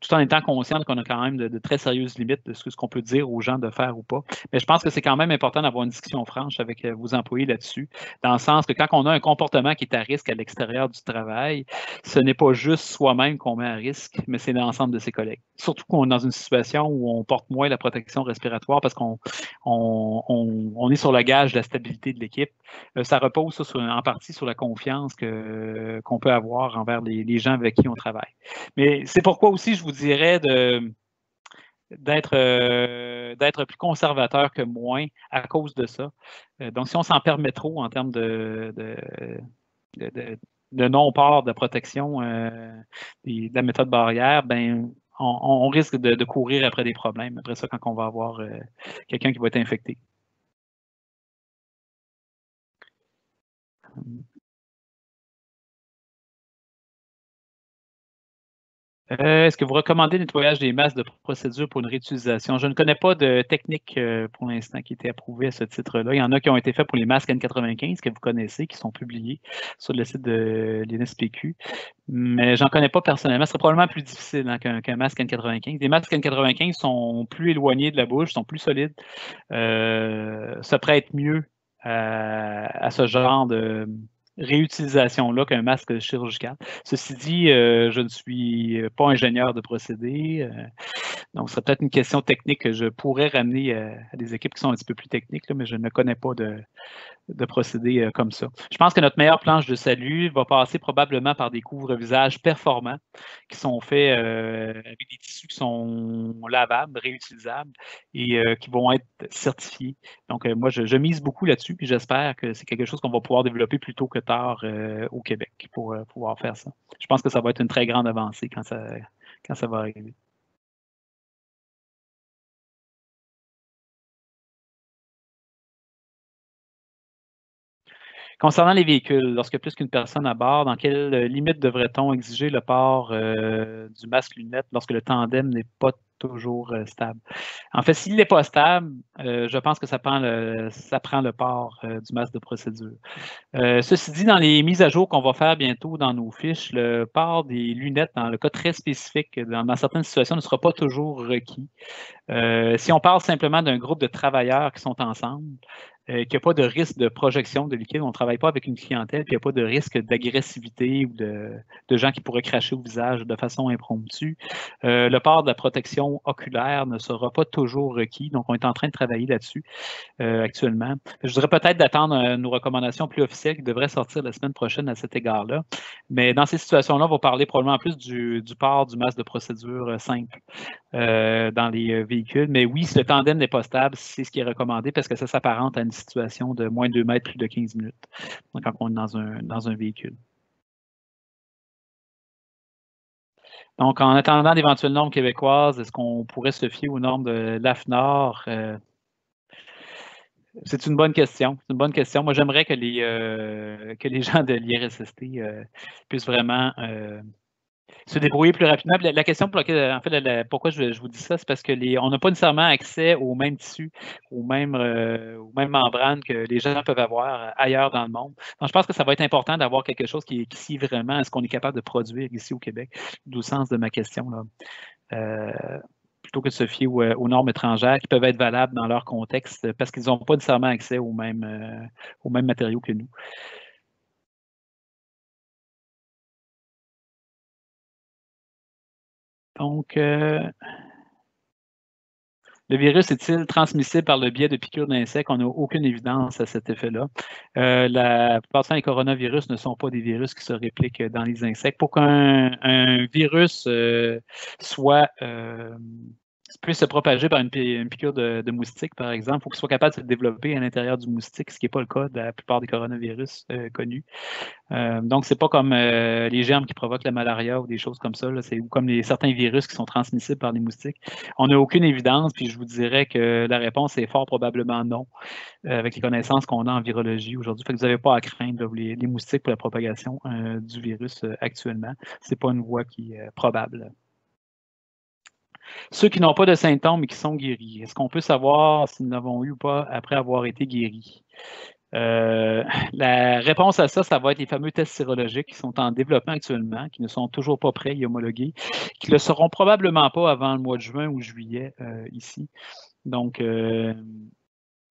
tout en étant conscient qu'on a quand même de très sérieuses limites de ce qu'on peut dire aux gens de faire ou pas. Mais je pense que c'est quand même important d'avoir une discussion franche avec vos employés là-dessus, dans le sens que quand on a un comportement qui est à risque à l'extérieur du travail, ce n'est pas juste soi-même qu'on met à risque, mais c'est l'ensemble de ses collègues. Surtout qu'on est dans une situation où on porte moins la protection respiratoire parce qu'on est sur le gage de la stabilité de l'équipe. Ça repose ça en partie sur la confiance qu'on peut avoir envers les gens avec qui on travaille. Mais c'est pourquoi aussi je vous dirais d'être plus conservateur que moins à cause de ça. Donc, si on s'en permet trop en termes de non-port de protection de la méthode barrière, ben, on risque de courir après des problèmes. Après ça, quand on va avoir quelqu'un qui va être infecté. Est-ce que vous recommandez le nettoyage des masques de procédure pour une réutilisation? Je ne connais pas de technique pour l'instant qui était approuvée à ce titre-là. Il y en a qui ont été faits pour les masques N95 que vous connaissez, qui sont publiés sur le site de l'INSPQ, mais j'en connais pas personnellement. Ce serait probablement plus difficile hein, qu'un masque N95. Les masques N95 sont plus éloignés de la bouche, sont plus solides, se prêtent mieux à ce genre de réutilisation-là qu'un masque chirurgical. Ceci dit, je ne suis pas ingénieur de procédés, donc ce serait peut-être une question technique que je pourrais ramener à des équipes qui sont un petit peu plus techniques, là, mais je ne connais pas de procédés comme ça. Je pense que notre meilleure planche de salut va passer probablement par des couvre-visages performants qui sont faits avec des tissus qui sont lavables, réutilisables et qui vont être certifiés. Donc, moi, je mise beaucoup là-dessus et j'espère que c'est quelque chose qu'on va pouvoir développer plus tôt que tard au Québec pour pouvoir faire ça. Je pense que ça va être une très grande avancée quand ça va arriver. Concernant les véhicules, lorsque plus qu'une personne à bord, dans quelle limite devrait-on exiger le port du masque lunette lorsque le tandem n'est pas toujours stable. En fait, s'il n'est pas stable, je pense que ça prend le port du masque de procédure. Ceci dit, dans les mises à jour qu'on va faire bientôt dans nos fiches, le port des lunettes, dans le cas très spécifique, dans certaines situations, ne sera pas toujours requis. Si on parle simplement d'un groupe de travailleurs qui sont ensemble, qu'il n'y a pas de risque de projection de liquide, on ne travaille pas avec une clientèle, puis il n'y a pas de risque d'agressivité ou de gens qui pourraient cracher au visage de façon impromptue. Le port de la protection oculaire ne sera pas toujours requis, donc on est en train de travailler là-dessus actuellement. Je voudrais peut-être d'attendre nos recommandations plus officielles qui devraient sortir la semaine prochaine à cet égard-là. Mais dans ces situations-là, on va parler probablement plus du port du masque de procédure simple dans les véhicules. Mais oui, si le tandem n'est pas stable, c'est ce qui est recommandé parce que ça s'apparente à une situation de moins de 2 mètres, plus de 15 minutes, donc quand on est dans un véhicule. Donc, en attendant d'éventuelles normes québécoises, est-ce qu'on pourrait se fier aux normes de l'AFNOR? C'est une bonne question. C'est une bonne question. Moi, j'aimerais que les gens de l'IRSST puissent vraiment se débrouiller plus rapidement. La question pour laquelle, en fait, pourquoi je vous dis ça, c'est parce que on n'a pas nécessairement accès aux mêmes tissus, aux mêmes membranes que les gens peuvent avoir ailleurs dans le monde. Donc, je pense que ça va être important d'avoir quelque chose qui est vraiment ce qu'on est capable de produire ici au Québec, d'où le sens de ma question, là. Plutôt que de se fier aux normes étrangères qui peuvent être valables dans leur contexte parce qu'ils n'ont pas nécessairement accès aux mêmes matériaux que nous. Donc, le virus est-il transmissible par le biais de piqûres d'insectes? On n'a aucune évidence à cet effet-là. La plupart du temps, les coronavirus ne sont pas des virus qui se répliquent dans les insectes. Pour qu'un virus puisse se propager par une piqûre de moustique, par exemple, il faut qu'il soit capable de se développer à l'intérieur du moustique, ce qui n'est pas le cas de la plupart des coronavirus connus. Donc, ce n'est pas comme les germes qui provoquent la malaria ou des choses comme ça, ou comme certains virus qui sont transmissibles par les moustiques. On n'a aucune évidence, puis je vous dirais que la réponse est fort probablement non, avec les connaissances qu'on a en virologie aujourd'hui. Fait que vous n'avez pas à craindre les moustiques pour la propagation du virus actuellement. Ce n'est pas une voie qui est probable. Ceux qui n'ont pas de symptômes et qui sont guéris, est-ce qu'on peut savoir si nous l'avons eu ou pas après avoir été guéris? La réponse à ça, ça va être les fameux tests sérologiques qui sont en développement actuellement, qui ne sont toujours pas prêts et homologués, qui ne le seront probablement pas avant le mois de juin ou juillet ici. Donc,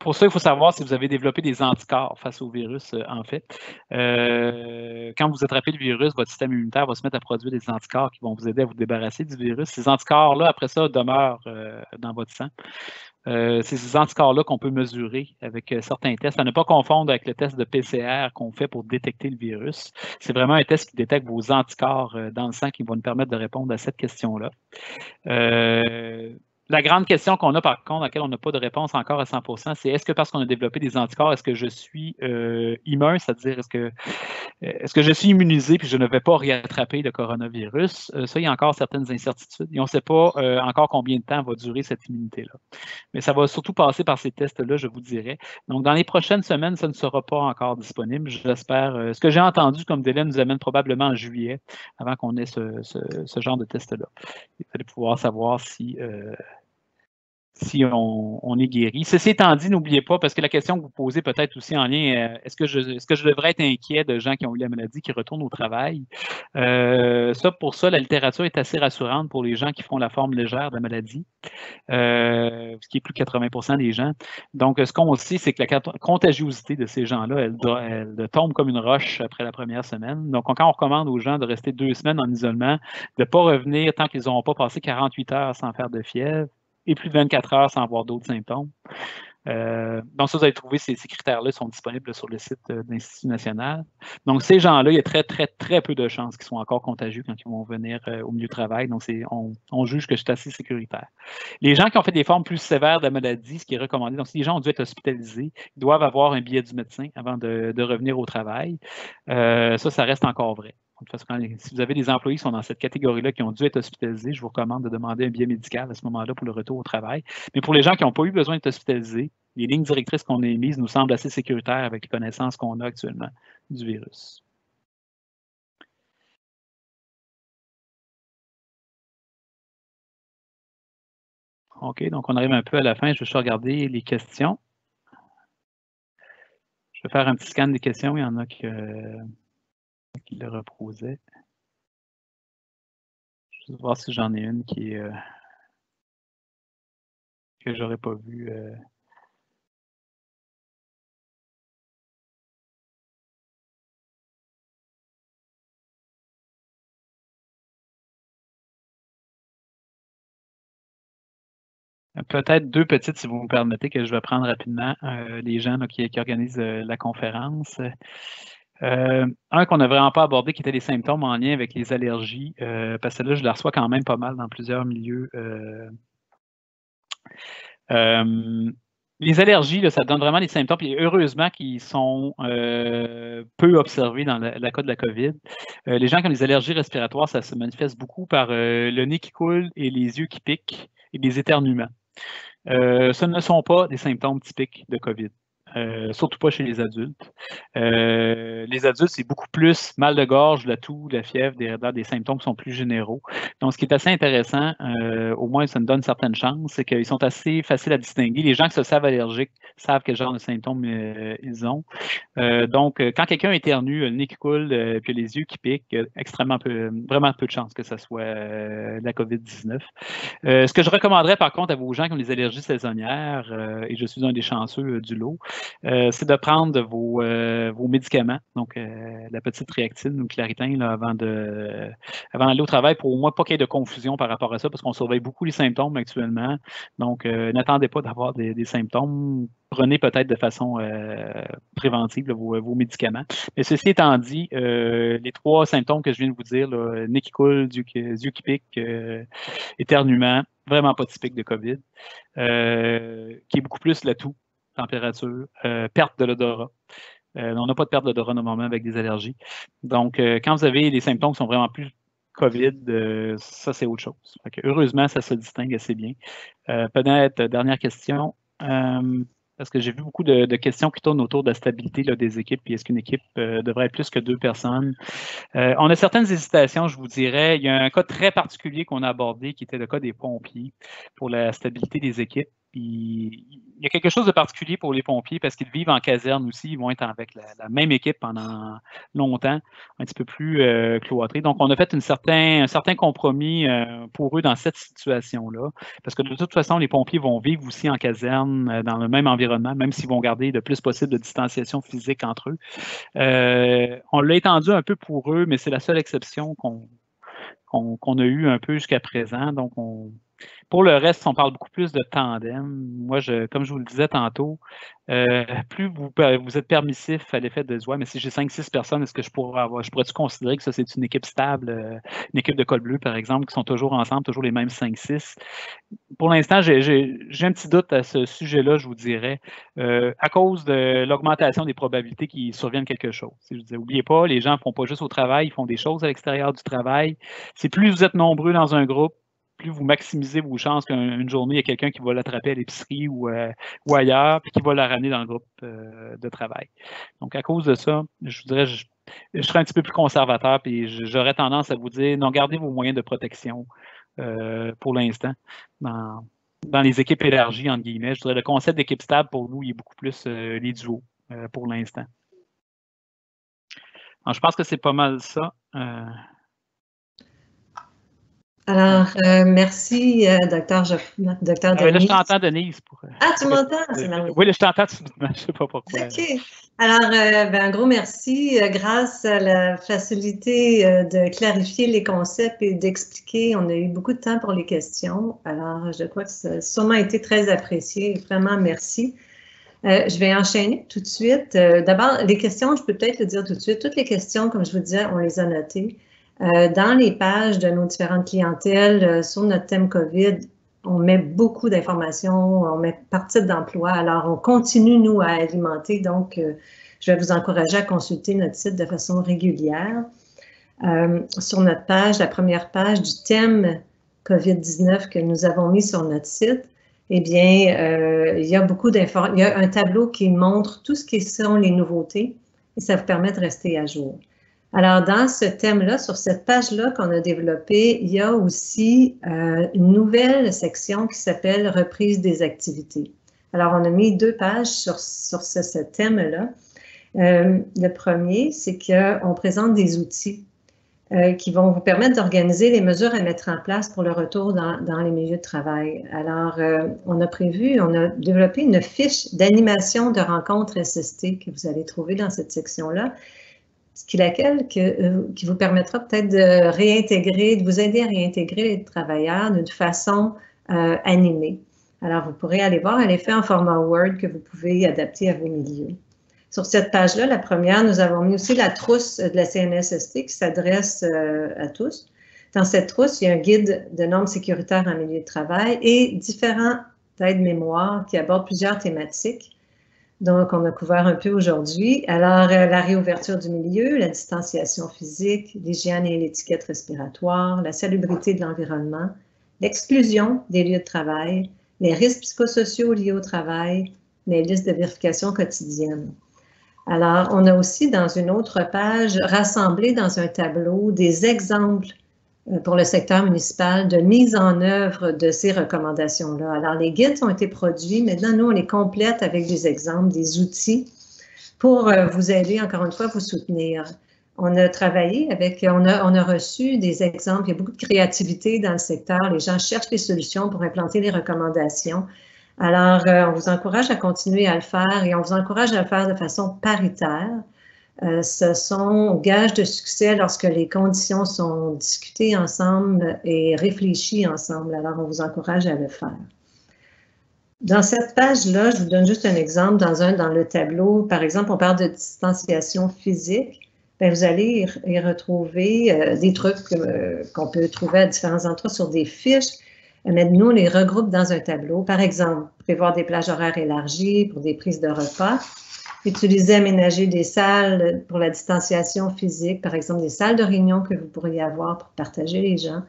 pour ça, il faut savoir si vous avez développé des anticorps face au virus, en fait. Quand vous attrapez le virus, votre système immunitaire va se mettre à produire des anticorps qui vont vous aider à vous débarrasser du virus. Ces anticorps-là, après ça, demeurent dans votre sang. C'est ces anticorps-là qu'on peut mesurer avec certains tests. À ne pas confondre avec le test de PCR qu'on fait pour détecter le virus. C'est vraiment un test qui détecte vos anticorps dans le sang qui va nous permettre de répondre à cette question-là. La grande question qu'on a, par contre, à laquelle on n'a pas de réponse encore à 100%, c'est est-ce que parce qu'on a développé des anticorps, est-ce que je suis immun, c'est-à-dire est-ce que je suis immunisé puis je ne vais pas réattraper le coronavirus? Ça, il y a encore certaines incertitudes et on ne sait pas encore combien de temps va durer cette immunité-là. Mais ça va surtout passer par ces tests-là, je vous dirais. Donc, dans les prochaines semaines, ça ne sera pas encore disponible, j'espère. Ce que j'ai entendu comme délai nous amène probablement en juillet, avant qu'on ait ce genre de test-là. Vous allez pouvoir savoir si on est guéri. Ceci étant dit, n'oubliez pas, parce que la question que vous posez peut-être aussi en lien, est-ce que je devrais être inquiet de gens qui ont eu la maladie, qui retournent au travail? Pour ça, la littérature est assez rassurante pour les gens qui font la forme légère de la maladie, ce qui est plus de 80% des gens. Donc, ce qu'on sait, c'est que la contagiosité de ces gens-là, elle tombe comme une roche après la première semaine. Donc, quand on recommande aux gens de rester 2 semaines en isolement, de ne pas revenir tant qu'ils n'auront pas passé 48 heures sans faire de fièvre, et plus de 24 heures sans avoir d'autres symptômes. Donc, ça, vous allez trouver ces critères-là sont disponibles sur le site de l'Institut national. Donc, ces gens-là, il y a très, très, très peu de chances qu'ils soient encore contagieux quand ils vont venir au milieu de travail. Donc, on juge que c'est assez sécuritaire. Les gens qui ont fait des formes plus sévères de la maladie, ce qui est recommandé, donc si les gens ont dû être hospitalisés, ils doivent avoir un billet du médecin avant de revenir au travail. Ça reste encore vrai. De toute façon, si vous avez des employés qui sont dans cette catégorie-là, qui ont dû être hospitalisés, je vous recommande de demander un billet médical à ce moment-là pour le retour au travail. Mais pour les gens qui n'ont pas eu besoin d'être hospitalisés, les lignes directrices qu'on a émises nous semblent assez sécuritaires avec les connaissances qu'on a actuellement du virus. OK, donc on arrive un peu à la fin. Je vais juste regarder les questions. Je vais faire un petit scan des questions. Il y en a qui le reposaient. Je vais voir si j'en ai une que j'aurais pas vue. Peut-être deux petites, si vous me permettez, que je vais prendre rapidement, les gens là, qui organisent la conférence. Un qu'on n'a vraiment pas abordé, qui était les symptômes en lien avec les allergies, parce que là, je la reçois quand même pas mal dans plusieurs milieux. Les allergies, là, ça donne vraiment des symptômes, et heureusement qu'ils sont peu observés dans le cas de la COVID. Les gens qui ont des allergies respiratoires, ça se manifeste beaucoup par le nez qui coule et les yeux qui piquent et des éternuements. Ce ne sont pas des symptômes typiques de COVID. Surtout pas chez les adultes. Les adultes, c'est beaucoup plus mal de gorge, la toux, la fièvre, des symptômes qui sont plus généraux. Donc, ce qui est assez intéressant, au moins ça nous donne certaines chances, c'est qu'ils sont assez faciles à distinguer. Les gens qui se savent allergiques savent quel genre de symptômes ils ont. Donc, quand quelqu'un éternue, le nez qui coule, puis les yeux qui piquent, vraiment peu de chances que ce soit la COVID-19. Ce que je recommanderais par contre à vos gens qui ont des allergies saisonnières, et je suis un des chanceux du lot, c'est de prendre vos médicaments, donc la petite réactine ou claritin là, avant d'aller au travail pour au moins pas qu'il y ait de confusion par rapport à ça, parce qu'on surveille beaucoup les symptômes actuellement. Donc, n'attendez pas d'avoir des symptômes. Prenez peut-être de façon préventive là, vos médicaments. Mais ceci étant dit, les trois symptômes que je viens de vous dire, là, nez qui coule, yeux qui piquent, éternuement, vraiment pas typique de COVID, qui est beaucoup plus la toux, température, perte de l'odorat. On n'a pas de perte d'odorat normalement avec des allergies. Donc, quand vous avez des symptômes qui sont vraiment plus COVID, ça, c'est autre chose. Heureusement, ça se distingue assez bien. Peut-être, dernière question. Parce que j'ai vu beaucoup de questions qui tournent autour de la stabilité là, des équipes, puis est-ce qu'une équipe devrait être plus que 2 personnes? On a certaines hésitations, je vous dirais. Il y a un cas très particulier qu'on a abordé, qui était le cas des pompiers pour la stabilité des équipes. Puis, il y a quelque chose de particulier pour les pompiers parce qu'ils vivent en caserne aussi. Ils vont être avec la même équipe pendant longtemps, un petit peu plus cloîtrés. Donc, on a fait un certain compromis pour eux dans cette situation-là. Parce que de toute façon, les pompiers vont vivre aussi en caserne, dans le même environnement, même s'ils vont garder le plus possible de distanciation physique entre eux. On l'a étendu un peu pour eux, mais c'est la seule exception qu'on a eue un peu jusqu'à présent. Donc, pour le reste, on parle beaucoup plus de tandem. Moi, comme je vous le disais tantôt, plus vous êtes permissif à l'effet de ouais, mais si j'ai 5-6 personnes, est-ce que je pourrais-tu considérer que ça, c'est une équipe stable, une équipe de col bleu, par exemple, qui sont toujours ensemble, toujours les mêmes 5-6? Pour l'instant, j'ai un petit doute à ce sujet-là, je vous dirais, à cause de l'augmentation des probabilités qu'il survienne quelque chose. Je disais, n'oubliez pas, les gens ne font pas juste au travail, ils font des choses à l'extérieur du travail. C'est plus vous êtes nombreux dans un groupe, plus vous maximisez vos chances qu'une journée, il y a quelqu'un qui va l'attraper à l'épicerie ou ailleurs, puis qui va la ramener dans le groupe de travail. Donc, à cause de ça, je vous dirais, je serais un petit peu plus conservateur, puis j'aurais tendance à vous dire, non, gardez vos moyens de protection pour l'instant dans les équipes élargies, entre guillemets. Je dirais le concept d'équipe stable, pour nous, il est beaucoup plus les duos pour l'instant. Je pense que c'est pas mal ça.
Alors, merci, docteur Denis.
Là, je t'entends, Denise.
Ah, tu m'entends? C'est merveilleux.
Oui, là, je t'entends, je ne sais pas pourquoi.
OK. Alors, un gros merci. Grâce à la facilité de clarifier les concepts et d'expliquer, on a eu beaucoup de temps pour les questions. Alors, je crois que ça a sûrement été très apprécié. Vraiment, merci. Je vais enchaîner tout de suite. D'abord, les questions, je peux peut-être le dire tout de suite. Toutes les questions, comme je vous disais, on les a notées. Dans les pages de nos différentes clientèles sur notre thème COVID, on met beaucoup d'informations, on met par type d'emploi. Alors, on continue, nous, à alimenter. Donc, je vais vous encourager à consulter notre site de façon régulière. Sur notre page, la première page du thème COVID-19 que nous avons mis sur notre site, eh bien, il y a beaucoup d'informations. Il y a un tableau qui montre tout ce qui sont les nouveautés et ça vous permet de rester à jour. Alors, dans ce thème-là, sur cette page-là qu'on a développée, il y a aussi une nouvelle section qui s'appelle « Reprise des activités ». Alors, on a mis 2 pages sur ce thème-là. Le premier, c'est qu'on présente des outils qui vont vous permettre d'organiser les mesures à mettre en place pour le retour dans les milieux de travail. Alors, on a développé une fiche d'animation de rencontres SST que vous allez trouver dans cette section-là, qui vous permettra peut-être de vous aider à réintégrer les travailleurs d'une façon animée. Alors, vous pourrez aller voir, elle est faite en format Word que vous pouvez adapter à vos milieux. Sur cette page-là, la première, nous avons mis aussi la trousse de la CNSST qui s'adresse à tous. Dans cette trousse, il y a un guide de normes sécuritaires en milieu de travail et différents aides-mémoires qui abordent plusieurs thématiques. Donc, on a couvert un peu aujourd'hui. Alors, la réouverture du milieu, la distanciation physique, l'hygiène et l'étiquette respiratoire, la salubrité de l'environnement, l'exclusion des lieux de travail, les risques psychosociaux liés au travail, les listes de vérification quotidienne. Alors, on a aussi dans une autre page rassemblé dans un tableau des exemples pour le secteur municipal de mise en œuvre de ces recommandations-là. Alors, les guides ont été produits. Maintenant, nous, on les complète avec des exemples, des outils pour vous aider, encore une fois, vous soutenir. On a travaillé avec, on a reçu des exemples. Il y a beaucoup de créativité dans le secteur. Les gens cherchent des solutions pour implanter les recommandations. Alors, on vous encourage à continuer à le faire et on vous encourage à le faire de façon paritaire. Ce sont gages de succès lorsque les conditions sont discutées ensemble et réfléchies ensemble. Alors, on vous encourage à le faire. Dans cette page-là, je vous donne juste un exemple dans le tableau. Par exemple, on parle de distanciation physique. Bien, vous allez y retrouver des trucs qu'on peut trouver à différents endroits sur des fiches. Mais nous, on les regroupe dans un tableau. Par exemple, prévoir des plages horaires élargies pour des prises de repas, utiliser, aménager des salles pour la distanciation physique, par exemple des salles de réunion que vous pourriez avoir pour partager les gens,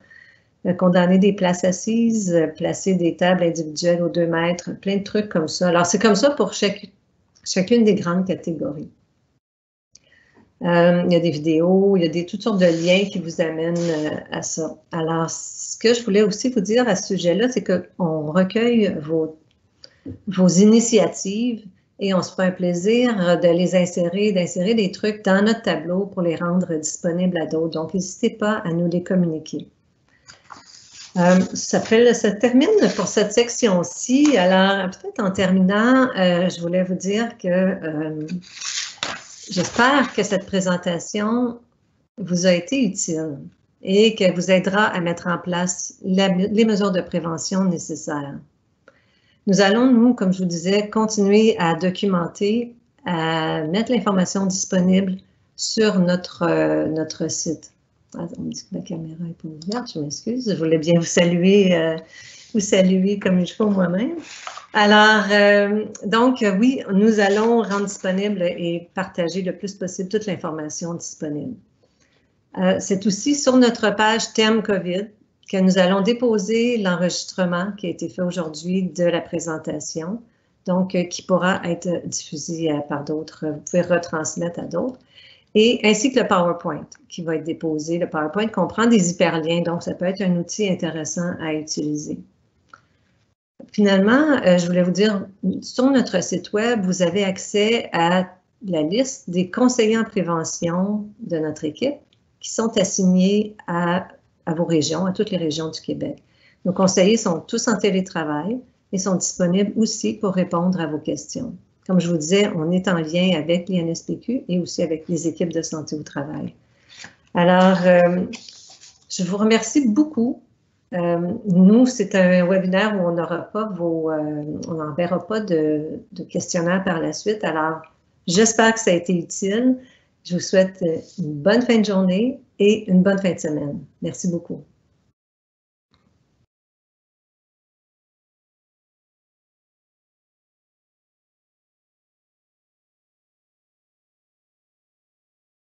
condamner des places assises, placer des tables individuelles aux 2 mètres, plein de trucs comme ça. Alors, c'est comme ça pour chacune des grandes catégories. Il y a des vidéos, il y a toutes sortes de liens qui vous amènent à ça. Alors, ce que je voulais aussi vous dire à ce sujet-là, c'est qu'on recueille vos initiatives et on se fait un plaisir de les d'insérer des trucs dans notre tableau pour les rendre disponibles à d'autres. Donc, n'hésitez pas à nous les communiquer. Ça termine pour cette section-ci. Alors, peut-être en terminant, je voulais vous dire que j'espère que cette présentation vous a été utile et que vous aidera à mettre en place les mesures de prévention nécessaires. Nous allons, nous, comme je vous disais, continuer à documenter, à mettre l'information disponible sur notre site. Ah, on me dit que ma caméra n'est pas ouverte, je m'excuse. Je voulais bien vous saluer comme il faut moi-même. Alors, donc, oui, nous allons rendre disponible et partager le plus possible toute l'information disponible. C'est aussi sur notre page Thème COVID que nous allons déposer l'enregistrement qui a été fait aujourd'hui de la présentation, donc qui pourra être diffusé par d'autres. Vous pouvez retransmettre à d'autres. Et ainsi que le PowerPoint qui va être déposé. Le PowerPoint comprend des hyperliens, donc ça peut être un outil intéressant à utiliser. Finalement, je voulais vous dire, sur notre site web, vous avez accès à la liste des conseillers en prévention de notre équipe qui sont assignés à vos régions, à toutes les régions du Québec. Nos conseillers sont tous en télétravail et sont disponibles aussi pour répondre à vos questions. Comme je vous disais, on est en lien avec l'INSPQ et aussi avec les équipes de santé au travail. Alors, je vous remercie beaucoup. Nous, c'est un webinaire où on n'enverra pas de questionnaire par la suite. Alors, j'espère que ça a été utile. Je vous souhaite une bonne fin de journée et une bonne fin de semaine. Merci beaucoup.